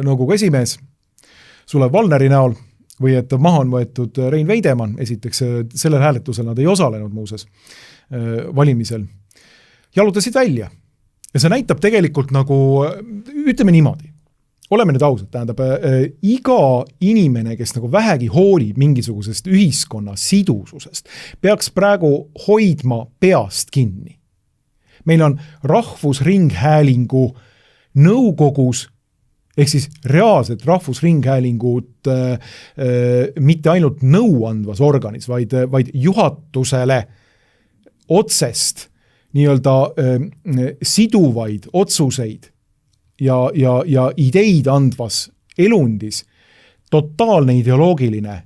A: nõukogu esimees Sulev Valneri näol, või et maha on võetud Rein Veidemann, esiteks sellel hääletusel nad ei osalenud muuses valimisel, jalutasid välja. Ja see näitab tegelikult nagu, ütleme niimoodi, oleme nüüd ausad, tähendab, iga inimene, kes nagu vähegi hoolib mingisugusest ühiskonna sidususest, peaks praegu hoidma peast kinni. Meil on Rahvusringhäälingu nõukogus, ehk siis reaalselt Rahvusringhäälingut mitte ainult nõuandvas organis, vaid juhatusele otsest nii-öelda siduvaid otsuseid ja ideid andvas elundis totaalne ideoloogiline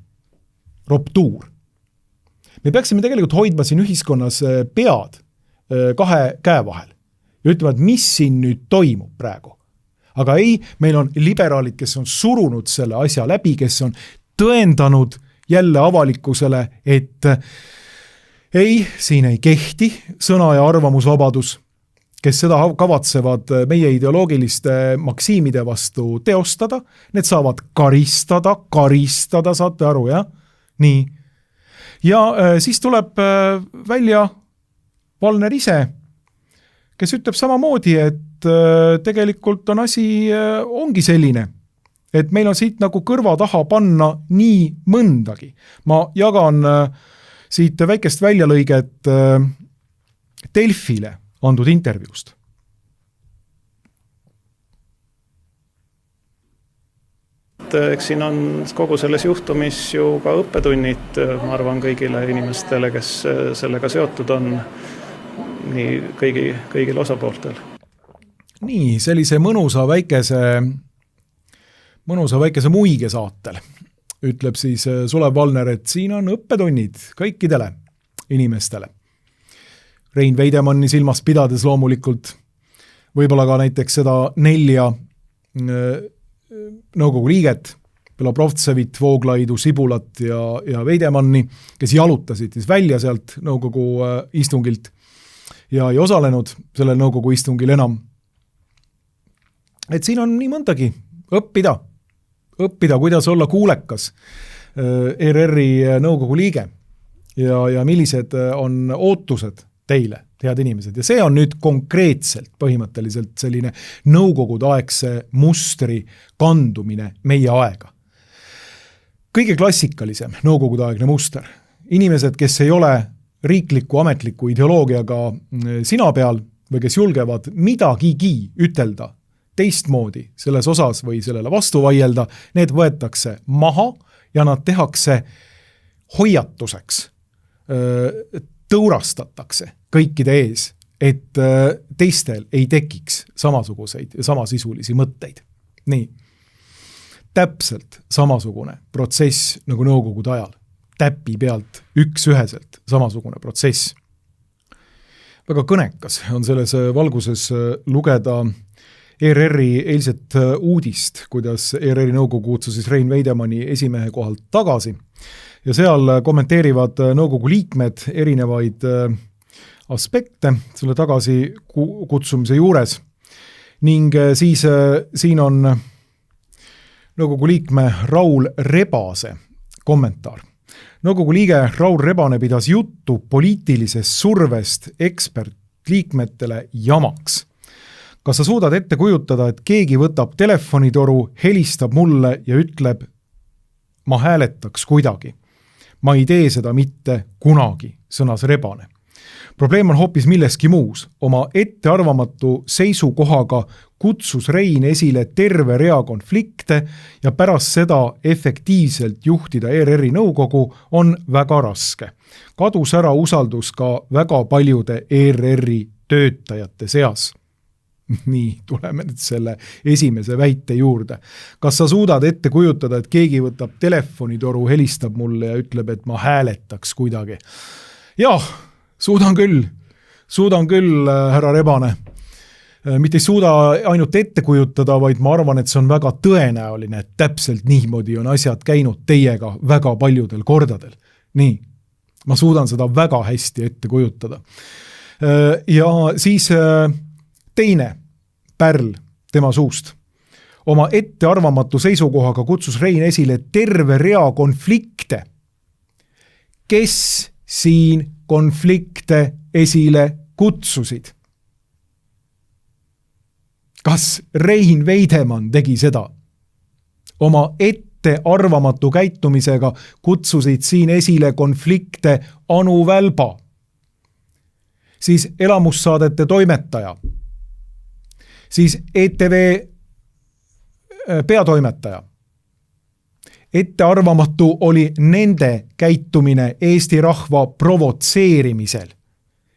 A: ruptuur. Me peaksime tegelikult hoidma siin ühiskonnas pead kahe käe vahel ja ütlema, et mis siin nüüd toimub praegu. Aga ei, meil on liberaalid, kes on surunud selle asja läbi, kes on tõendanud jälle avalikkusele, et ei, siin ei kehti sõna- ja arvamusvabadus, kes seda kavatsevad meie ideoloogiliste maksiimide vastu teostada, need saavad karistada, saate aru, jah? Nii. Ja siis tuleb välja Valner ise, kes ütleb samamoodi, et tegelikult on asi ongi selline, et meil on siit nagu kõrva taha panna nii mõndagi. Ma jagan siit väikest väljalõiget Delfile andud intervjuust.
C: Eks siin on kogu selles juhtumis ju ka õppetunnid, ma arvan, kõigile inimestele, kes sellega seotud on, nii kõigil osapooltel.
A: Nii, sellise mõnusa väikese muige saatel ütleb siis Sulev Valner, et siin on õppetunnid kõikidele inimestele. Rein Veidemanni silmas pidades loomulikult, võib-olla ka näiteks seda 4 nõukogu liiget, Belobrovtsevit, Vooglaidu, Sibulat ja Veidemanni, kes jalutasid siis välja sealt nõukogu istungilt ja ei osalenud sellel nõukogu istungil enam. Et siin on nii mõndagi õppida, kuidas olla kuulekas ERR-i nõukogu liige ja millised on ootused teile, head inimesed. Ja see on nüüd konkreetselt põhimõtteliselt selline nõukogudeaegse mustri kandumine meie aega. Kõige klassikalisem nõukogudeaegne muster. Inimesed, kes ei ole riikliku ametliku ideoloogiaga sina peal või kes julgevad midagigi ütelda teistmoodi selles osas või sellele vastu vaielda, need võetakse maha ja nad tehakse hoiatuseks, tõurastatakse kõikide ees, et teistel ei tekiks samasuguseid ja samasisulisi mõtteid. Nii, täpselt samasugune protsess nagu nõukogude ajal. Täpi pealt üksüheselt samasugune protsess. Väga kõnekas on selles valguses lugeda ERR-i eilset uudist, kuidas ERR-i nõukogu kutsus Rein Veidemanni esimehe kohalt tagasi ja seal kommenteerivad nõukogu liikmed erinevaid aspekte selle tagasi kutsumise juures ning siis siin on nõukogu liikme Raul Rebase kommentaar. Nõukogu liige Raul Rebane pidas juttu poliitilisest survest ekspertliikmetele jamaks. Kas sa suudad ette kujutada, et keegi võtab telefonitoru, helistab mulle ja ütleb, ma hääletaks kuidagi. Ma ei tee seda mitte kunagi, sõnas Rebane. Probleem on hoopis milleski muus. Oma ettearvamatu seisukohaga kutsus Rein esile terve rea konflikte ja pärast seda efektiivselt juhtida ERR-i nõukogu on väga raske. Kadus ära usaldus ka väga paljude ERR-i töötajate seas. Nii, tuleme nüüd selle esimese väite juurde. Kas sa suudad ette kujutada, et keegi võtab telefonitoru, helistab mulle ja ütleb, et ma hääletaks kuidagi? Jah, suudan küll, härra Rebane. Mitte ei suuda ainult ette kujutada, vaid ma arvan, et see on väga tõenäoline, et täpselt niimoodi on asjad käinud teiega väga paljudel kordadel. Nii, ma suudan seda väga hästi ette kujutada. Ja siis teine pärl tema suust. Oma ettearvamatu seisukohaga kutsus Rein esile terve rea konflikte. Kes siin konflikte esile kutsusid? Kas Rein Veidemann tegi seda? Oma ettearvamatu käitumisega kutsusid siin esile konflikte Anu Välba, siis elamussaadete toimetaja, siis ETV peatoimetaja. Ettearvamatu oli nende käitumine Eesti rahva provotseerimisel,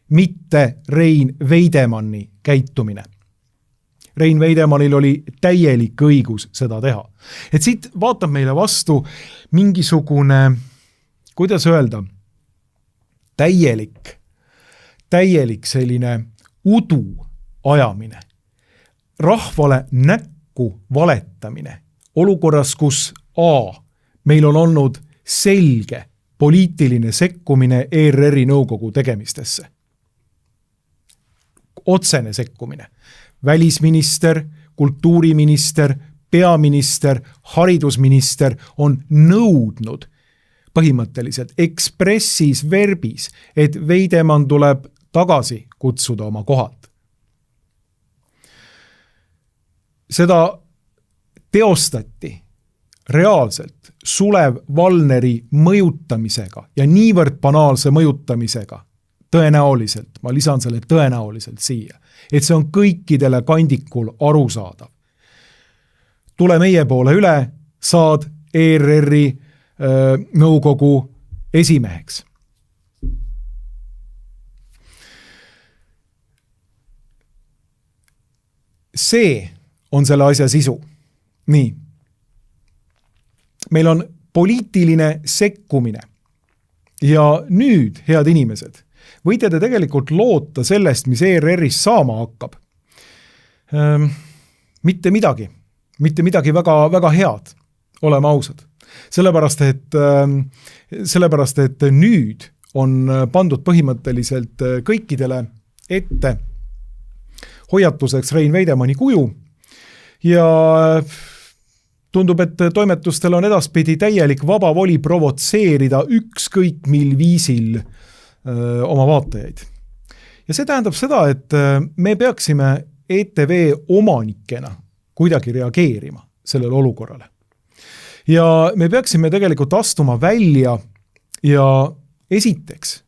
A: mitte Rein Veidemanni käitumine. Rein Veidemannil oli täielik õigus seda teha. Et siit vaatab meile vastu mingisugune, kuidas öelda, täielik selline udu ajamine. Rahvale näkku valetamine olukorras, kus meil on olnud selge poliitiline sekkumine ERR-i nõukogu tegemistesse. Otsene sekkumine. Välisminister, kultuuriminister, peaminister, haridusminister on nõudnud põhimõtteliselt expressis verbis, et Veidemann tuleb tagasi kutsuda oma kohalt. Seda teostati reaalselt Sulev Valneri mõjutamisega ja niivõrd banaalse mõjutamisega tõenäoliselt, ma lisan selle tõenäoliselt siia, et see on kõikidele kandikul arusaadav. Tule meie poole üle, saad ERR-i nõukogu esimeheks. See on selle asja sisu. Nii. Meil on poliitiline sekkumine. Ja nüüd, head inimesed, võite te tegelikult loota sellest, mis ERR-is saama hakkab. Mitte midagi väga, väga head, oleme ausad. Sellepärast, et nüüd on pandud põhimõtteliselt kõikidele ette hoiatuseks Rein Veidemanni kuju ja tundub, et toimetustel on edaspidi täielik vaba voli provotseerida ükskõik mil viisil oma vaatajaid. Ja see tähendab seda, et me peaksime ETV omanikena kuidagi reageerima sellele olukorrale. Ja me peaksime tegelikult astuma välja ja esiteks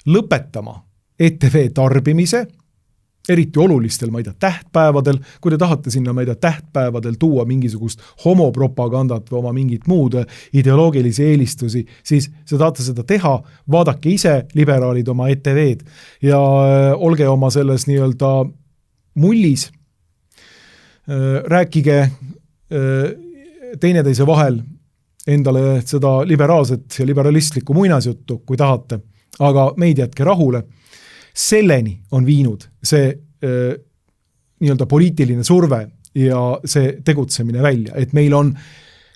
A: lõpetama ETV tarbimise eriti olulistel, ma ei tea, tähtpäevadel, kui te tahate sinna, ma ei tea, tähtpäevadel tuua mingisugust homopropagandat või oma mingit muud ideoloogilisi eelistusi, siis sa tahate seda teha, vaadake ise, liberaalid, oma ETV-d ja olge oma selles nii-öelda mullis, rääkige teineteise vahel endale seda liberaalset ja liberalistlikku muinasjuttu, kui tahate, aga meid jätke rahule. Selleni on viinud see nii-öelda poliitiline surve ja see tegutsemine välja, et meil on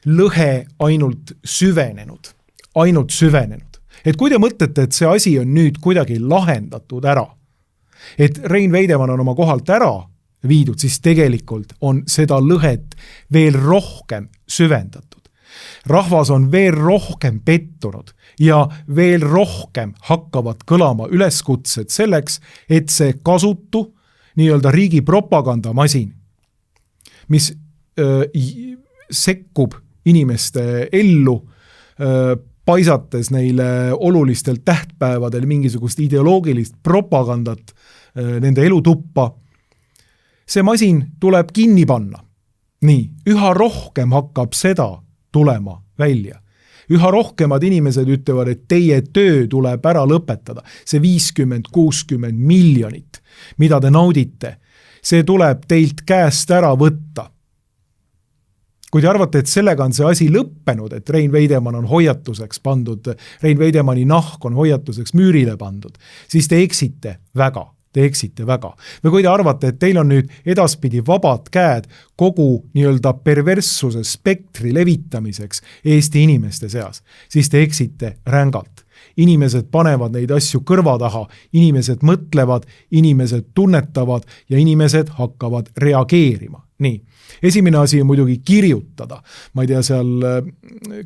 A: lõhe ainult süvenenud. Et kui te mõtlete, et see asi on nüüd kuidagi lahendatud ära, et Rein Veidemann on oma kohalt ära viidud, siis tegelikult on seda lõhet veel rohkem süvendatud. Rahvas on veel rohkem pettunud ja veel rohkem hakkavad kõlama üleskutsed selleks, et see kasutu nii-öelda riigi propagandamasin, mis sekkub inimeste ellu, paisates neile olulistel tähtpäevadel mingisugust ideoloogilist propagandat nende elutuppa, see masin tuleb kinni panna. Nii, üha rohkem hakkab seda tulema välja. Üha rohkemad inimesed ütlevad, et teie töö tuleb ära lõpetada. See 50-60 miljonit, mida te naudite, see tuleb teilt käest ära võtta. Kui te arvate, et sellega on see asi lõppenud, et Rein Veidemann on hoiatuseks pandud, Rein Veidemanni nahk on hoiatuseks müürile pandud, siis te eksite väga. Või kui te arvate, et teil on nüüd edaspidi vabad käed kogu nii-öelda perverssuse spektri levitamiseks Eesti inimeste seas, siis te eksite rängalt. Inimesed panevad neid asju kõrva taha, inimesed mõtlevad, inimesed tunnetavad ja inimesed hakkavad reageerima. Nii, esimene asi on muidugi kirjutada, ma ei tea, seal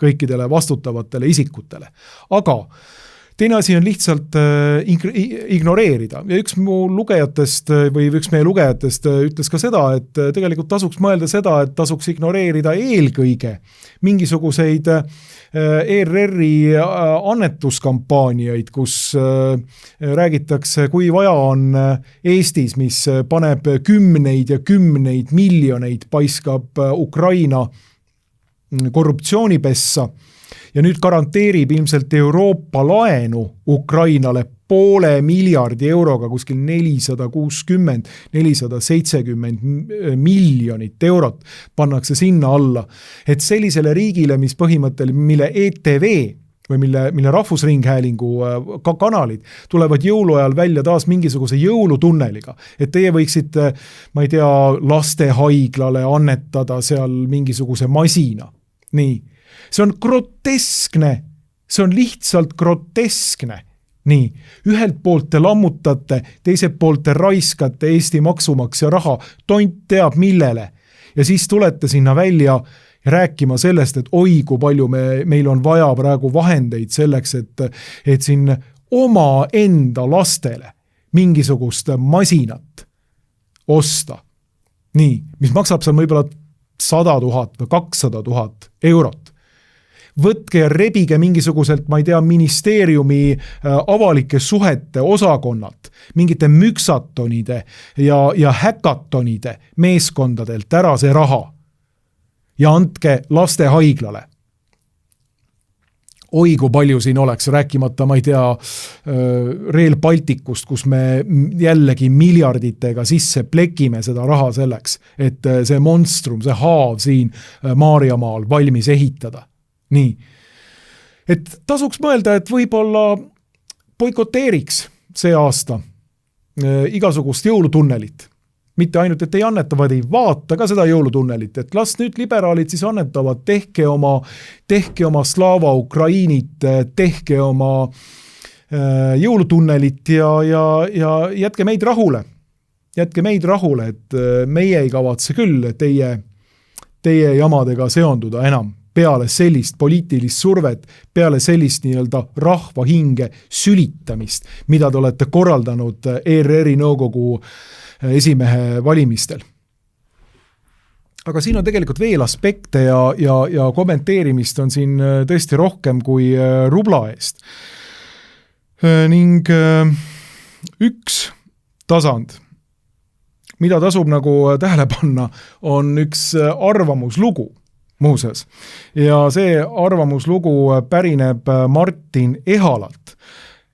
A: kõikidele vastutavatele isikutele, aga teine asi on lihtsalt ignoreerida ja üks mu lugejatest või üks meie lugejatest ütles ka seda, et tegelikult tasuks mõelda seda, et tasuks ignoreerida eelkõige mingisuguseid ERR-i annetuskampaaniaid, kus räägitakse, kui vaja on Eestis, mis paneb kümneid ja kümneid miljoneid, paiskab Ukraina korruptsioonipessa ja nüüd garanteerib ilmselt Euroopa laenu Ukrainale €500 miljardi euroga, kuskil 460-470 miljonit eurot pannakse sinna alla. Et sellisele riigile, mis põhimõttel, mille ETV või mille rahvusringhäälingu kanalid tulevad jõuluajal välja taas mingisuguse jõulutunneliga, et teie võiksite, ma ei tea, lastehaiglale annetada seal mingisuguse masina. Nii. See on groteskne, see on lihtsalt groteskne. Nii, ühelt poolt te lammutate, teiselt poolt te raiskate Eesti maksumaksja raha, tont teab millele. Ja siis tulete sinna välja rääkima sellest, et oi, kui palju meil on vaja praegu vahendeid selleks, et siin oma enda lastele mingisugust masinat osta. Nii, mis maksab seal võib-olla 100 000 või 200 000 eurot. Võtke ja rebige mingisuguselt, ma ei tea, ministeeriumi avalike suhete osakonnalt, mingite müksatonide ja häkatonide meeskondadelt ära see raha ja andke lastehaiglale. Oi, kui palju siin oleks, rääkimata, ma ei tea, Rail Balticust, kus me jällegi miljarditega sisse plekime seda raha selleks, et see monstrum, see haav siin Maarjamaal valmis ehitada. Nii, et tasuks mõelda, et võib-olla boikoteeriks see aasta igasugust jõulutunnelit. Mitte ainult, et ei anneta, vaid ei vaata ka seda jõulutunnelit, et las nüüd liberaalid siis annetavad, tehke oma Slava Ukrainit, tehke oma jõulutunnelit ja jätke meid rahule. Jätke meid rahule, et meie ei kavatse küll teie jamadega seonduda enam. Peale sellist poliitilist survet, peale sellist nii-öelda rahva hinge sülitamist, mida te olete korraldanud ERR-i nõukogu esimehe valimistel. Aga siin on tegelikult veel aspekte ja kommenteerimist on siin tõesti rohkem kui rubla eest. Ning üks tasand mida tasub nagu tähele panna, on üks arvamuslugu muuseas. Ja see arvamuslugu pärineb Martin Ehalalt.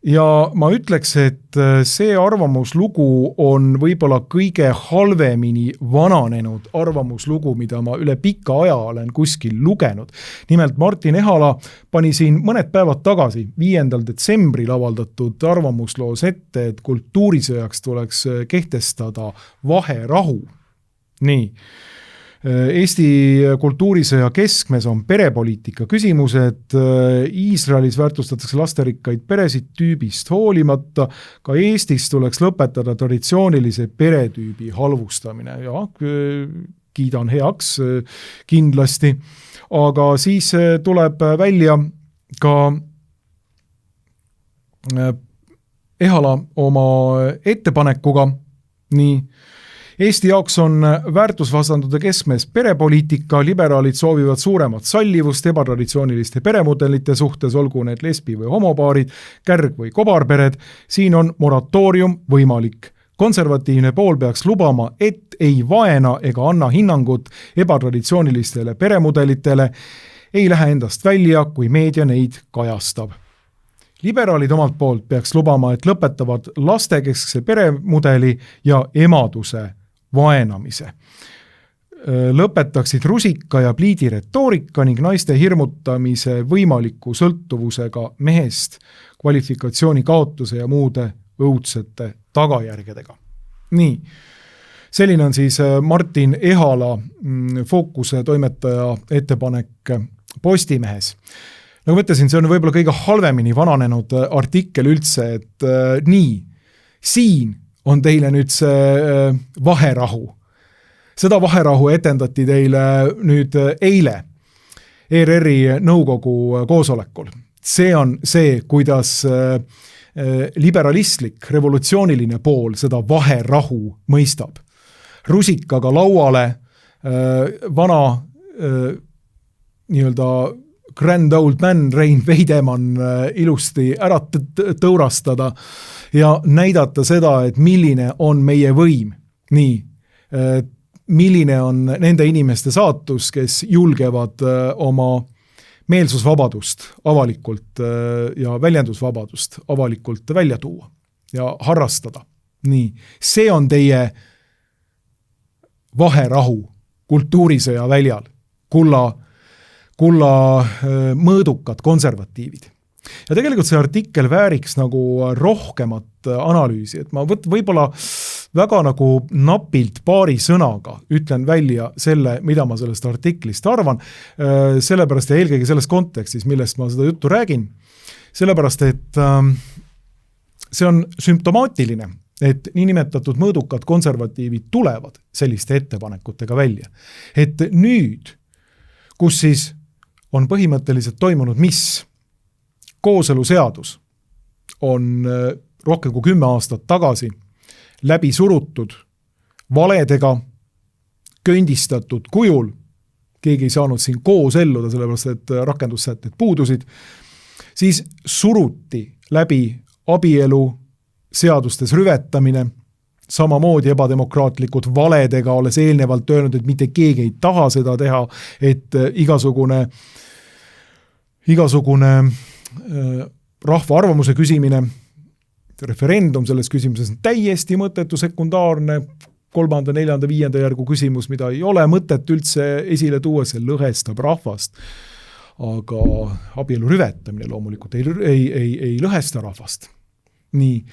A: Ja ma ütleks, et see arvamuslugu on võib-olla kõige halvemini vananenud arvamuslugu, mida ma üle pika aja olen kuskil lugenud. Nimelt Martin Ehala pani siin mõned päevad tagasi, 5. detsembril avaldatud arvamusloos ette, et kultuurisõjaks tuleks kehtestada vaherahu. Nii. Eesti kultuurisõja keskmes on perepoliitika küsimused, Iisraelis väärtustatakse lasterikkaid peresid tüübist hoolimata, ka Eestis tuleks lõpetada traditsioonilise peretüübi halvustamine. Ja, kiidan heaks kindlasti, aga siis tuleb välja ka Ehala oma ettepanekuga, nii Eesti jaoks on väärtusvastandude keskmes perepoliitika, liberaalid soovivad suuremat sallivust ebatraditsiooniliste peremudelite suhtes, olgu need lesbi- või homopaarid, kärg- või kobarpered, siin on moratoorium võimalik. Konservatiivne pool peaks lubama, et ei vaena ega anna hinnangut ebatraditsioonilistele peremudelitele, ei lähe endast välja, kui meedia neid kajastab. Liberaalid omalt poolt peaks lubama, et lõpetavad lastekeskse peremudeli ja emaduse vaenamise. Lõpetaksid rusika ja pliidi retoorika ning naiste hirmutamise võimaliku sõltuvusega mehest, kvalifikatsiooni kaotuse ja muude õudsete tagajärgedega. Nii, selline on siis Martin Ehala Fookuse toimetaja ettepanek Postimehes. Nagu mõtlesin, see on võib-olla kõige halvemini vananenud artikkel üldse, et nii, siin on teile nüüd see vaherahu. Seda vaherahu etendati teile nüüd eile ERR-i nõukogu koosolekul. See on see, kuidas liberalistlik, revolutsiooniline pool seda vaherahu mõistab. Rusikaga lauale vana nii-öelda grand old man Rein Veidemann ilusti ära tõurastada ja näidata seda, et milline on meie võim. Nii, milline on nende inimeste saatus, kes julgevad oma meelsusvabadust avalikult ja väljendusvabadust avalikult välja tuua ja harrastada. Nii, see on teie vaherahu kultuurisõja väljal, kulla mõõdukad konservatiivid. Ja tegelikult see artikkel vääriks nagu rohkemat analüüsi, et ma võib-olla väga nagu napilt paari sõnaga ütlen välja selle, mida ma sellest artiklist arvan, sellepärast ja eelkõige selles kontekstis, millest ma seda juttu räägin, sellepärast, et see on sümptomaatiline, et niinimetatud mõõdukad konservatiivid tulevad selliste ettepanekutega välja. Et nüüd, kus siis on põhimõtteliselt toimunud mis? Kooseluseadus on rohkem kui 10 aastat tagasi läbi surutud valedega, kõndistatud kujul, keegi ei saanud siin koos elluda, sellepärast et rakendussätted puudusid, siis suruti läbi abielu seadustes rüvetamine, samamoodi ebademokraatlikud valedega, olles eelnevalt öelnud, et mitte keegi ei taha seda teha, et igasugune rahva arvamuse küsimine, referendum selles küsimuses on täiesti mõttetu, sekundaarne, 3., 4., 5. järgu küsimus, mida ei ole mõtet üldse esile tuua, see lõhestab rahvast. Aga abielu rüvetamine loomulikult ei lõhesta rahvast. Nii,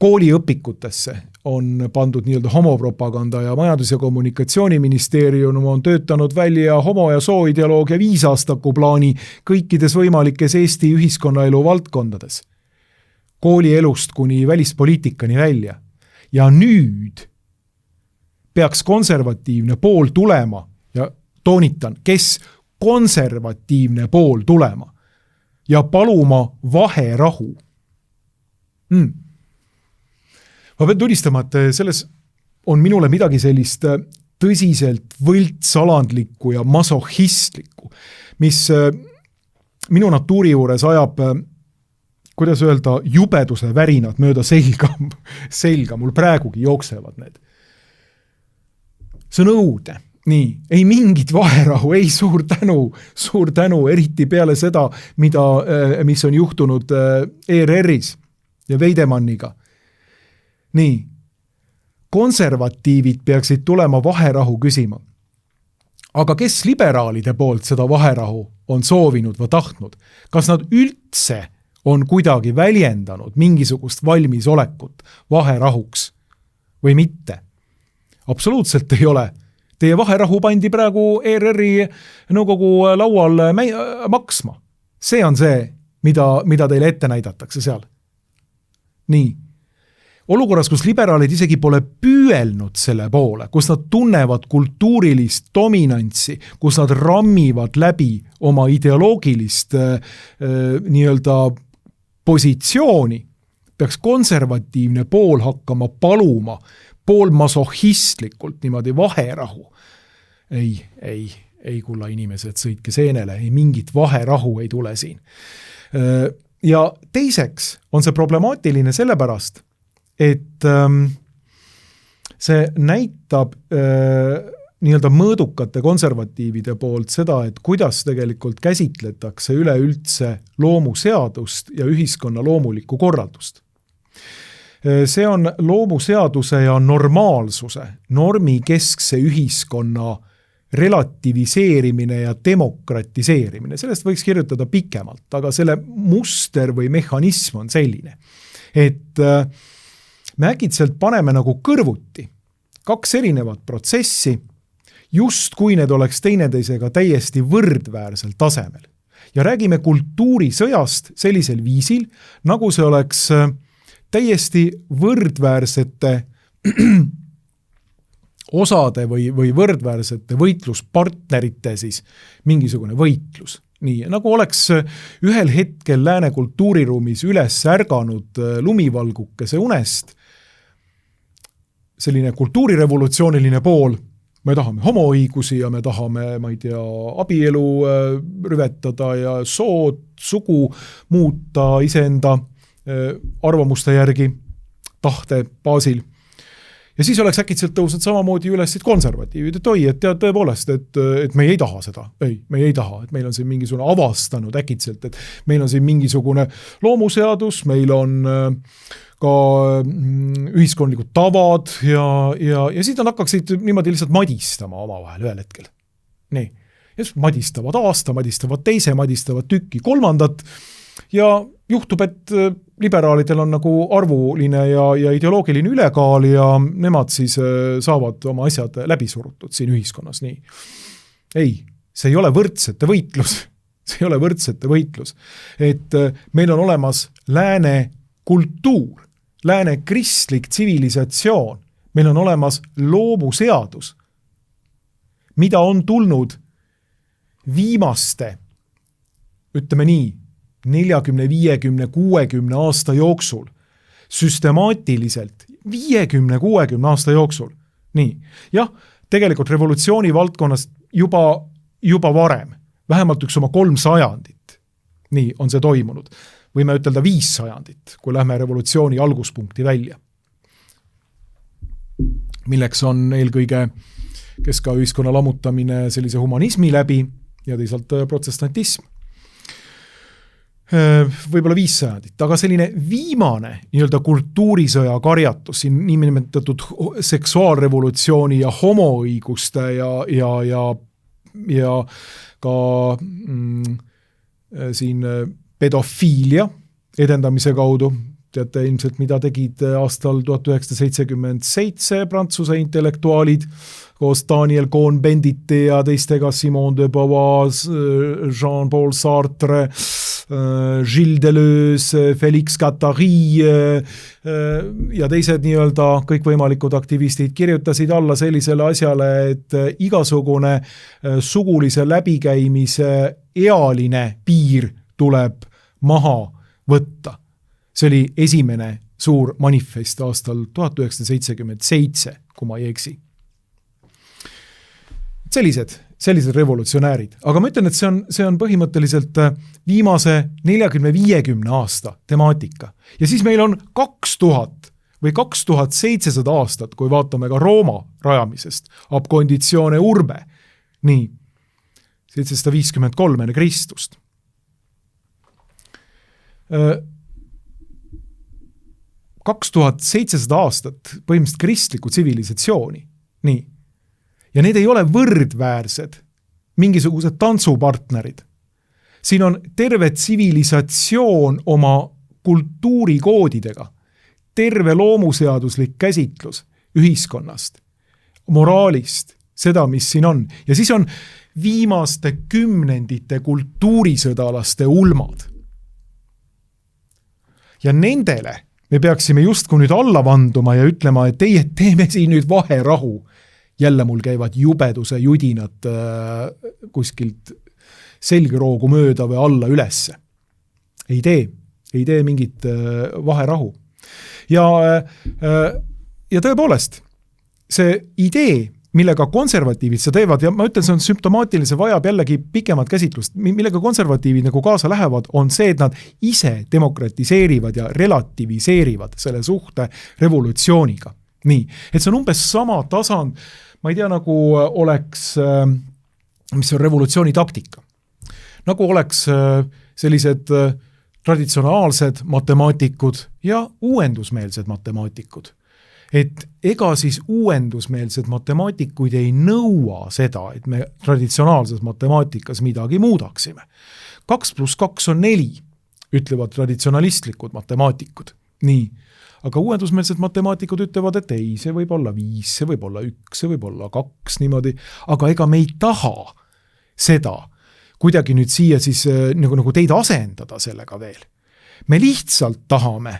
A: kooliõpikutesse on pandud nii-öelda homopropaganda ja majandus- ja kommunikatsiooniministeerium on töötanud välja homo- ja sooideoloogia 5-aastaku plaani kõikides võimalikes Eesti ühiskonnaelu valdkondades. Koolielust kuni välispoliitikani välja. Ja nüüd peaks konservatiivne pool tulema ja toonitan, kes konservatiivne pool tulema ja paluma vaherahu. Ma pean tunnistama, et selles on minule midagi sellist tõsiselt võltsalandlikku ja masohistlikku, mis minu natuuri juures ajab, kuidas öelda, jubeduse värinad mööda selga, mul praegugi jooksevad need. see on õudne. Nii, ei mingit vaherahu, ei suur tänu, eriti peale seda, mis on juhtunud ERR-is ja Veidemanniga. Nii, konservatiivid peaksid tulema vaherahu küsima. Aga kes liberaalide poolt seda vaherahu on soovinud või tahtnud? Kas nad üldse on kuidagi väljendanud mingisugust valmisolekut vaherahuks või mitte? Absoluutselt ei ole. Teie vaherahu pandi praegu ERR-i nõukogu laual maksma. See on see, mida teile ette näidatakse seal. Nii. Olukorras, kus liberaalid isegi pole püüelnud selle poole, kus nad tunnevad kultuurilist dominantsi, kus nad rammivad läbi oma ideoloogilist nii-öelda positsiooni, peaks konservatiivne pool hakkama paluma pool masohhistlikult niimoodi vaherahu. Ei kulla inimesed, sõitke seenele, ei mingit vaherahu ei tule siin. Ja teiseks on see problemaatiline sellepärast, et see näitab nii-öelda mõõdukate konservatiivide poolt seda, et kuidas tegelikult käsitletakse üleüldse loomuseadust ja ühiskonna loomulikku korraldust. See on loomuseaduse ja normaalsuse, normikeskse ühiskonna relativiseerimine ja demokratiseerimine. Sellest võiks kirjutada pikemalt, aga selle muster või mehhanism on selline, et me äkitselt paneme nagu kõrvuti 2 erinevat protsessi, just kui need oleks teineteisega täiesti võrdväärsel tasemel. Ja räägime kultuurisõjast sellisel viisil, nagu see oleks täiesti võrdväärsete osade või võrdväärsete võitluspartnerite siis mingisugune võitlus. Nii, nagu oleks ühel hetkel lääne kultuuriruumis üles ärganud lumivalgukese unest, selline kultuurirevolutsiooniline pool, me tahame homoõigusi ja me tahame, ma ei tea, abielu rüvetada ja sood, sugu muuta iseenda arvamuste järgi, tahte baasil. Ja siis oleks äkitselt tõusnud samamoodi üles konservatiivid, et oi, et tead tõepoolest, et me ei taha seda. Ei, me ei taha, et meil on siin mingisugune avastanud äkitselt, et meil on siin mingisugune loomuseadus, meil on ka ühiskondlikud tavad ja siis nad hakkaksid niimoodi lihtsalt madistama omavahel ühel hetkel. Nii. Ja siis madistavad aasta, madistavad teise, madistavad tükki, kolmandat ja juhtub, et liberaalidel on nagu arvuline ja ideoloogiline ülekaal ja nemad siis saavad oma asjad läbi surutud siin ühiskonnas. Nii. Ei, see ei ole võrdsete võitlus. See ei ole võrdsete võitlus. Et meil on olemas lääne kultuur, lääne kristlik tsivilisatsioon, meil on olemas loomuseadus, mida on tulnud viimaste, ütleme nii, 40, 50, 60 aasta jooksul, süstemaatiliselt 50, 60 aasta jooksul. Nii, jah, tegelikult revolutsiooni valdkonnas juba varem, vähemalt 1,3 sajandit, nii on see toimunud. Võime ütelda 5 sajandit, kui lähme revolutsiooni alguspunkti välja. Milleks on eelkõige keskaühiskonna lammutamine sellise humanismi läbi ja teisalt protstantism. Võib-olla 5 sajandit, aga selline viimane nii-öelda kultuurisõja karjatus, siin nimetatud seksuaalrevolutsiooni ja homoõiguste ja ka siin pedofiilia edendamise kaudu. Teate ilmselt, mida tegid aastal 1977 Prantsuse intellektuaalid koos Daniel Cohn-Benditi ja teistega Simone de Beauvoir, Jean-Paul Sartre, Gilles Deleuze, Félix Guattari ja teised nii-öelda kõikvõimalikud aktivistid kirjutasid alla sellisele asjale, et igasugune sugulise läbikäimise ealine piir tuleb maha võtta. See oli esimene suur manifest aastal 1977, kui ma ei eksi. Sellised revolutsionäärid. Aga ma ütlen, et see on põhimõtteliselt viimase 40-50 aasta temaatika. Ja siis meil on 2000 või 2700 aastat, kui vaatame ka Rooma rajamisest, ab conditione urbe, nii, 753 enne Kristust. 2700 aastat põhimõtteliselt kristlikku tsivilisatsiooni, nii. Ja need ei ole võrdväärsed mingisugused tantsupartnerid. Siin on terve tsivilisatsioon oma kultuurikoodidega, terve loomuseaduslik käsitlus ühiskonnast, moraalist, seda, mis siin on. Ja siis on viimaste kümnendite kultuurisõdalaste ulmad. Ja nendele me peaksime justkui nüüd alla vanduma ja ütlema, et ei, et teeme siin nüüd vaherahu. Jälle mul käivad jubeduse judinad kuskilt selgroogu mööda või alla ülesse. Ei tee mingit vaherahu. Ja tõepoolest, see idee, millega konservatiivid seda teevad, ja ma ütlen, see on sümptomaatilise, see vajab jällegi pikemat käsitlust, millega konservatiivid nagu kaasa lähevad, on see, et nad ise demokratiseerivad ja relativiseerivad selle suhte revolutsiooniga. Nii, et see on umbes sama tasand, ma ei tea, nagu oleks, mis on revolutsiooni taktika. Nagu oleks sellised traditsionaalsed matemaatikud ja uuendusmeelsed matemaatikud. Et ega siis uuendusmeelsed matemaatikuid ei nõua seda, et me traditsionaalses matemaatikas midagi muudaksime. 2+2 on 4, ütlevad traditsionalistlikud matemaatikud. Nii. Aga uuendusmeelsed matemaatikud ütlevad, et ei, see võib olla 5, see võib olla 1, see võib olla 2 niimoodi, aga ega me ei taha seda kuidagi nüüd siia siis nagu teid asendada sellega veel. Me lihtsalt tahame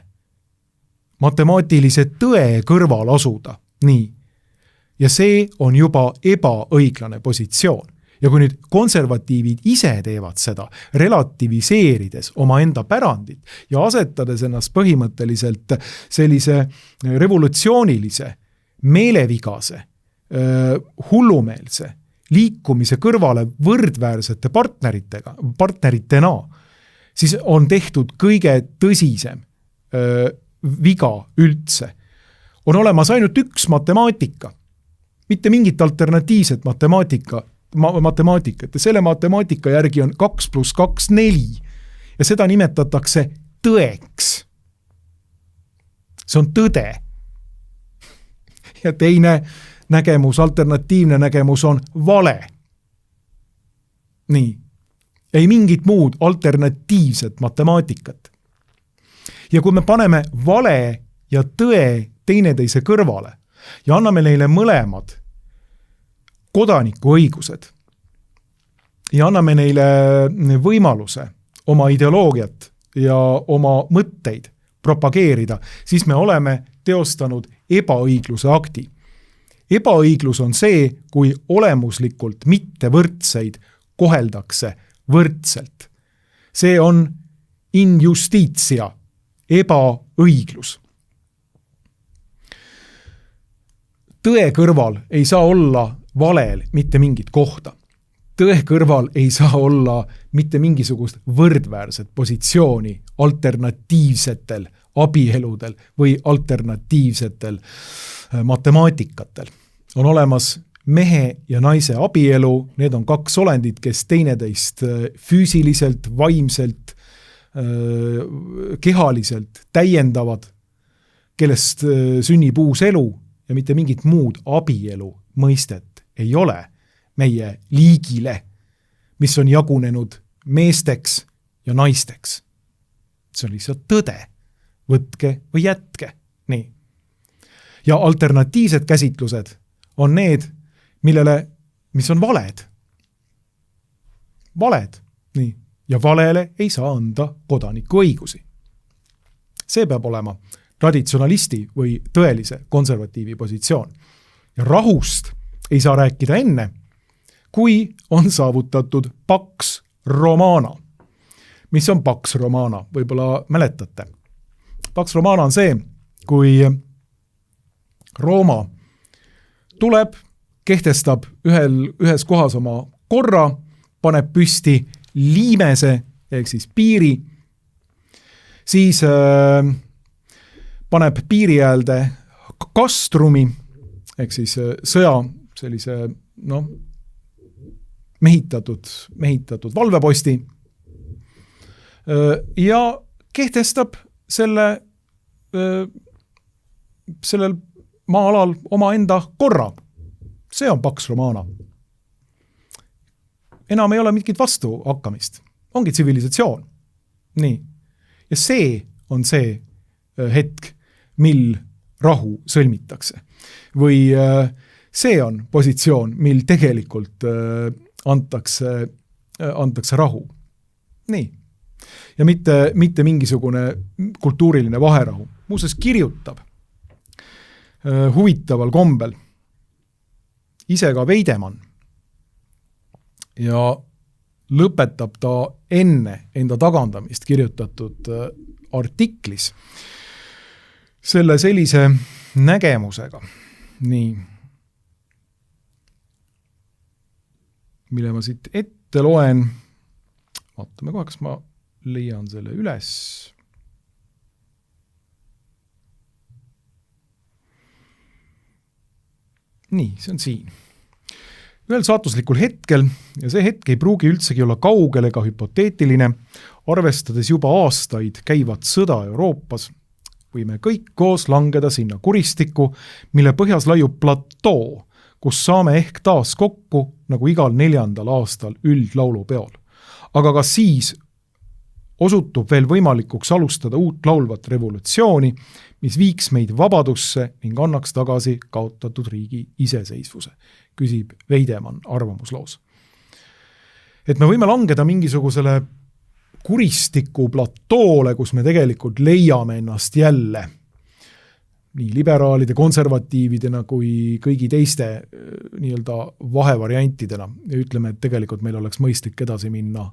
A: matemaatilise tõe kõrval asuda. Nii. Ja see on juba ebaõiglane positsioon. Ja kui nüüd konservatiivid ise teevad seda, relativiseerides oma enda pärandit ja asetades ennast põhimõtteliselt sellise revolutsioonilise, meelevigase, hullumeelse liikumise kõrvale võrdväärsete partneritena, siis on tehtud kõige tõsisem viga üldse. On olemas ainult üks matemaatika, mitte mingit alternatiivset matematikat, ja selle matemaatika järgi on 2+2 4 ja seda nimetatakse tõeks. See on tõde. Ja teine nägemus, alternatiivne nägemus on vale. Nii. Ei mingit muud alternatiivset matemaatikat. Ja kui me paneme vale ja tõe teineteise kõrvale ja anname neile mõlemad kodanikuõigused ja anname neile võimaluse oma ideoloogiat ja oma mõtteid propageerida, siis me oleme teostanud ebaõigluse akti. Ebaõiglus on see, kui olemuslikult mittevõrdseid koheldakse võrdselt. See on injustitia, ebaõiglus. Tõe kõrval ei saa olla valel mitte mingit kohta. Tõe kõrval ei saa olla mitte mingisugust võrdväärset positsiooni alternatiivsetel abieludel või alternatiivsetel matemaatikatel. On olemas mehe ja naise abielu, need on kaks olendit, kes teineteist füüsiliselt, vaimselt, kehaliselt täiendavad, kellest sünnib uus elu ja mitte mingit muud abielu mõistet ei ole meie liigile, mis on jagunenud meesteks ja naisteks. See on lihtsalt tõde. Võtke või jätke. Nii. Ja alternatiivsed käsitlused on need, mis on valed. Valed. Nii. Ja valele ei saa anda kodanikuõigusi. See peab olema traditsionalisti või tõelise konservatiivi positsioon. Ja rahust ei saa rääkida enne, kui on saavutatud Pax Romana. Mis on Pax Romana? Võib-olla mäletate. Pax Romana on see, kui Rooma tuleb, kehtestab ühes kohas oma korra, paneb püsti liimese, ehk siis piiri, siis paneb piiri äälde kastrumi, ehk siis sõja sellise mehitatud valveposti ja kehtestab sellel maa-alal omaenda korra. See on Pax Romana. Enam ei ole mingit vastu hakkamist. Ongi tsivilisatsioon. Nii. Ja see on see hetk, mil rahu sõlmitakse. Või see on positsioon, mil tegelikult antakse rahu. Nii. Ja mitte mingisugune kultuuriline vaherahu. Muuseas kirjutab huvitaval kombel ise ka Veidemann ja lõpetab ta enne enda tagandamist kirjutatud artiklis selle sellise nägemusega, nii, mille ma siit ette loen, vaatame kohe, kas ma leian selle üles. Nii, see on siin. Ühel saatuslikul hetkel, ja see hetk ei pruugi üldsegi olla kaugel ega hüpoteetiline, arvestades juba aastaid käivat sõda Euroopas, võime kõik koos langeda sinna kuristikku, mille põhjas laiub platoo, kus saame ehk taas kokku nagu igal 4. aastal üldlaulupeol. Aga ka siis osutub veel võimalikuks alustada uut laulvat revolutsiooni, mis viiks meid vabadusse ning annaks tagasi kaotatud riigi iseseisvuse, küsib Veidemann arvamusloos. Et me võime langeda mingisugusele kuristiku platoole, kus me tegelikult leiame ennast jälle nii liberaalide, konservatiividena kui kõigi teiste nii-öelda vahevariantidena ja ütleme, et tegelikult meil oleks mõistlik edasi minna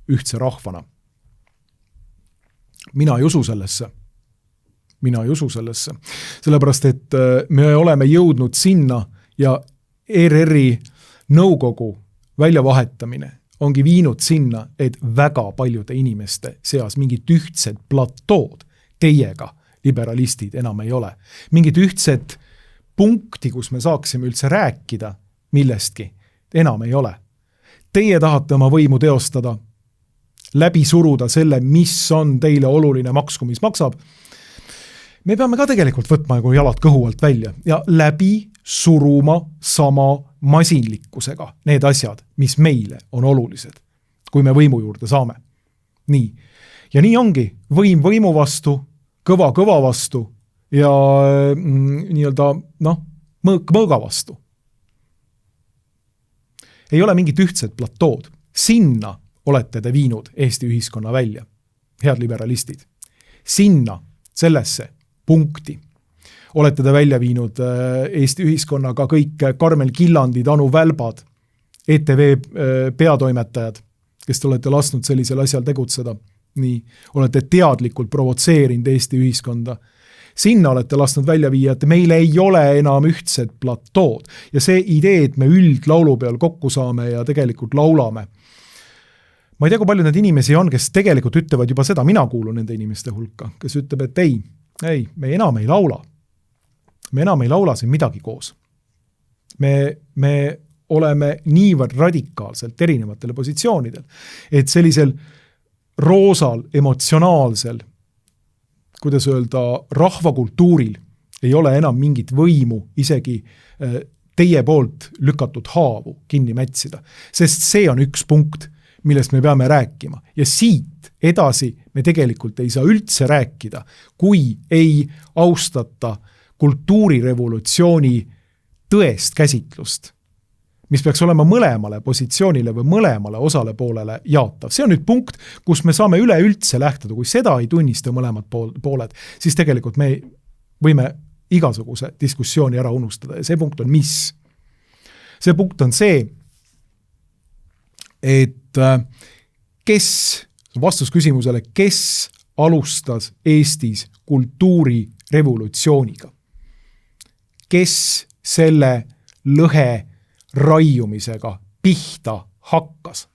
A: ühtse rahvana. Mina ei usu sellesse, sellepärast, et me oleme jõudnud sinna ja ERR-i nõukogu väljavahetamine ongi viinud sinna, et väga paljude inimeste seas mingit ühtset platood teiega, liberalistid, enam ei ole. Mingit ühtset punkti, kus me saaksime üldse rääkida millestki, enam ei ole. Teie tahate oma võimu teostada, läbi suruda selle, mis on teile oluline maksku, mis maksab. Me peame ka tegelikult võtma nagu jalad kõhu alt välja ja läbi suruma sama masinlikkusega need asjad, mis meile on olulised, kui me võimu juurde saame. Nii. Ja nii ongi võim võimu vastu, kõva vastu ja nii-öelda mõõga vastu. Ei ole mingit ühtset platood. Sinna olete te viinud Eesti ühiskonna välja, head liberalistid. Sinna, sellesse punkti olete te välja viinud Eesti ühiskonnaga kõik Karmel Killandid, Anu Välbad, ETV peatoimetajad, kes te olete lasknud sellisel asjal tegutseda. Nii, olete teadlikult provotseerinud Eesti ühiskonda. Sinna olete lasknud välja viia, et meil ei ole enam ühtset platood. Ja see idee, et me üldlaulu peal kokku saame ja tegelikult laulame. Ma ei tea, kui palju need inimesi on, kes tegelikult ütlevad juba seda, mina kuulun nende inimeste hulka, kes ütleb, et ei, me enam ei laula. Me enam ei laula siin midagi koos. Me oleme niivõrd radikaalselt erinevatele positsioonidel, et sellisel roosal, emotsionaalsel, kuidas öelda, rahvakultuuril ei ole enam mingit võimu isegi teie poolt lükatud haavu kinni mätsida. Sest see on üks punkt, millest me peame rääkima. Ja siit edasi me tegelikult ei saa üldse rääkida, kui ei austata kultuurirevolutsiooni tõest käsitlust, mis peaks olema mõlemale positsioonile või mõlemale osale poolele jaatav. See on nüüd punkt, kus me saame üleüldse lähtuda, kui seda ei tunnista mõlemad pooled, siis tegelikult me võime igasuguse diskussiooni ära unustada ja see punkt on mis? See punkt on see, et vastus küsimusele, kes alustas Eestis kultuurirevolutsiooniga? Kes selle lõhe raiumisega pihta hakkas?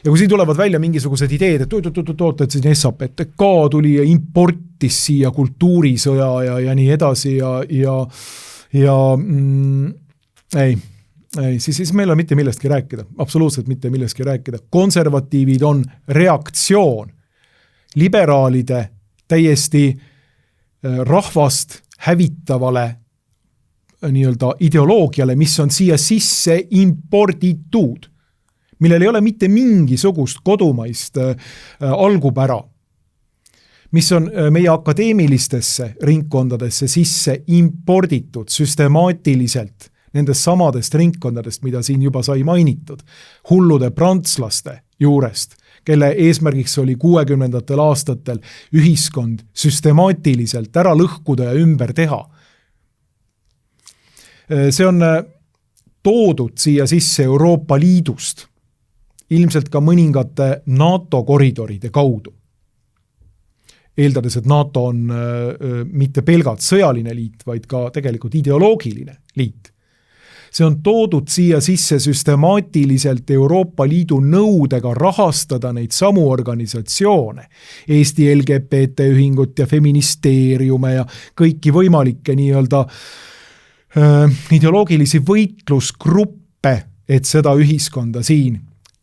A: Ja kui siin tulevad välja mingisugused ideed, et siin SAPTK tuli ja importis siia kultuurisõja ja nii edasi siis meil on mitte millestki rääkida, absoluutselt mitte millestki rääkida. Konservatiivid on reaktsioon liberaalide täiesti rahvast hävitavale nii-öelda ideoloogiale, mis on siia sisse imporditud, millel ei ole mitte mingisugust kodumaist algupära, mis on meie akadeemilistesse ringkondadesse sisse imporditud süstemaatiliselt nendest samadest ringkondadest, mida siin juba sai mainitud, hullude prantslaste juurest, kelle eesmärgiks oli 60ndatel aastatel ühiskond süstemaatiliselt ära lõhkuda ja ümber teha. See on toodud siia sisse Euroopa Liidust, ilmselt ka mõningate NATO koridoride kaudu. Eeldades, et NATO on mitte pelgalt sõjaline liit, vaid ka tegelikult ideoloogiline liit. See on toodud siia sisse süstemaatiliselt Euroopa Liidu nõudega rahastada neid samu organisatsioone, Eesti LGBT ühingut ja feministeeriume ja kõiki võimalikke nii-öelda ideoloogilisi võitlusgruppe, et seda ühiskonda siin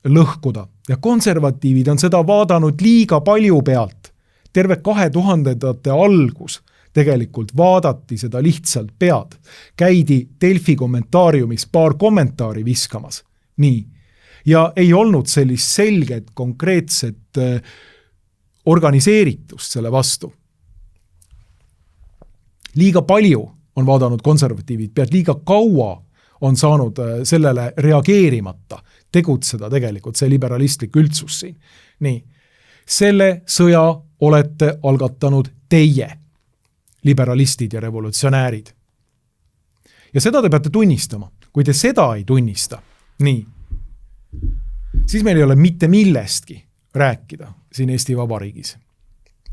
A: lõhkuda. Ja konservatiivid on seda vaadanud liiga palju pealt. Terve 2000ndate algus tegelikult vaadati seda lihtsalt pead. Käidi Delfi kommentaariumis paar kommentaari viskamas. Nii. Ja ei olnud sellist selget, konkreetset organiseeritust selle vastu. Liiga palju on vaadanud konservatiivid, pead liiga kaua on saanud sellele reageerimata tegutseda tegelikult see liberalistlik üldsus siin. Nii, selle sõja olete algatanud teie, liberalistid ja revolutsionäärid. Ja seda te peate tunnistama. Kui te seda ei tunnista, nii, siis meil ei ole mitte millestki rääkida siin Eesti Vabariigis.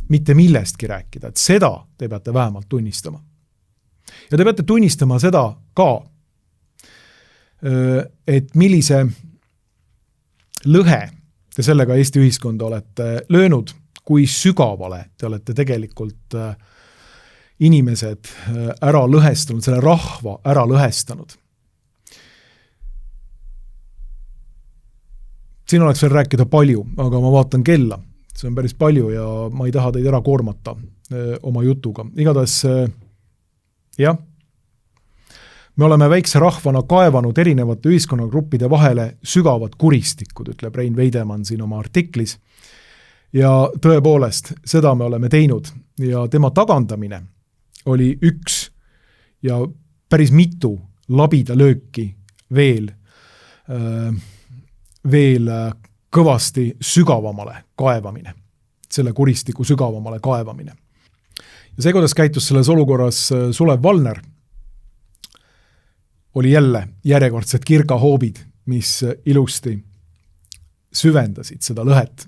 A: Mitte millestki rääkida, et seda te peate vähemalt tunnistama. Ja te peate tunnistama seda ka, et millise lõhe te sellega Eesti ühiskonda olete löönud, kui sügavale te olete tegelikult inimesed ära lõhestanud, selle rahva ära lõhestanud. Siin oleks veel rääkida palju, aga ma vaatan kella. See on päris palju ja ma ei taha teid ära koormata oma jutuga. Igatahes jah, me oleme väikse rahvana kaevanud erinevate ühiskonnagruppide vahele sügavad kuristikud, ütleb Rein Veidemann siin oma artiklis. Ja tõepoolest, seda me oleme teinud ja tema tagandamine oli üks ja päris mitu labida lööki veel kõvasti sügavamale kaevamine, selle kuristiku sügavamale kaevamine. Ja see, kuidas käitus selles olukorras Sulev Valner, oli jälle järjekordsed kirgahoobid, mis ilusti süvendasid seda lõhet.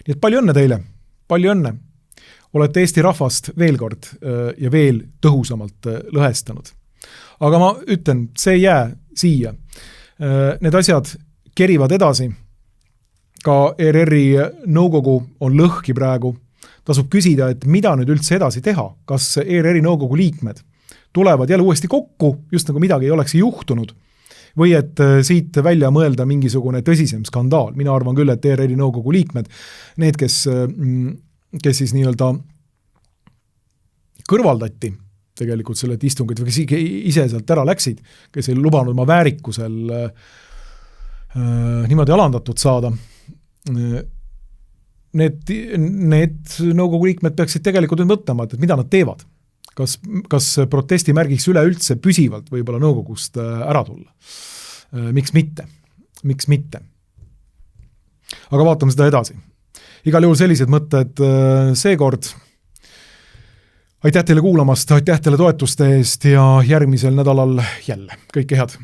A: Nii et palju õnne teile, palju õnne. Olete Eesti rahvast veel kord ja veel tõhusamalt lõhestanud. Aga ma ütlen, see ei jää siia. Need asjad kerivad edasi. Ka ERR-i nõukogu on lõhki praegu. Tasub küsida, et mida nüüd üldse edasi teha, kas ERR-i nõukogu liikmed tulevad jälle uuesti kokku, just nagu midagi ei oleks juhtunud, või et siit välja mõelda mingisugune tõsisem skandaal. Mina arvan küll, et ERR-i nõukogu liikmed, need, kes siis nii-öelda kõrvaldati tegelikult sellelt istungit või kes ise sealt ära läksid, kes ei lubanud oma väärikusel niimoodi alandatud saada, need nõukogu liikmed peaksid tegelikult nüüd mõtlema, et mida nad teevad. Kas protesti märgiks üleüldse püsivalt võib-olla nõukogust ära tulla? Miks mitte? Miks mitte? Aga vaatame seda edasi. Igal juhul sellised mõtted seekord. Aitäh teile kuulamast, aitäh teile toetuste eest ja järgmisel nädalal jälle. Kõike head!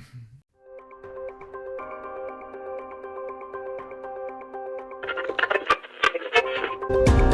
D: you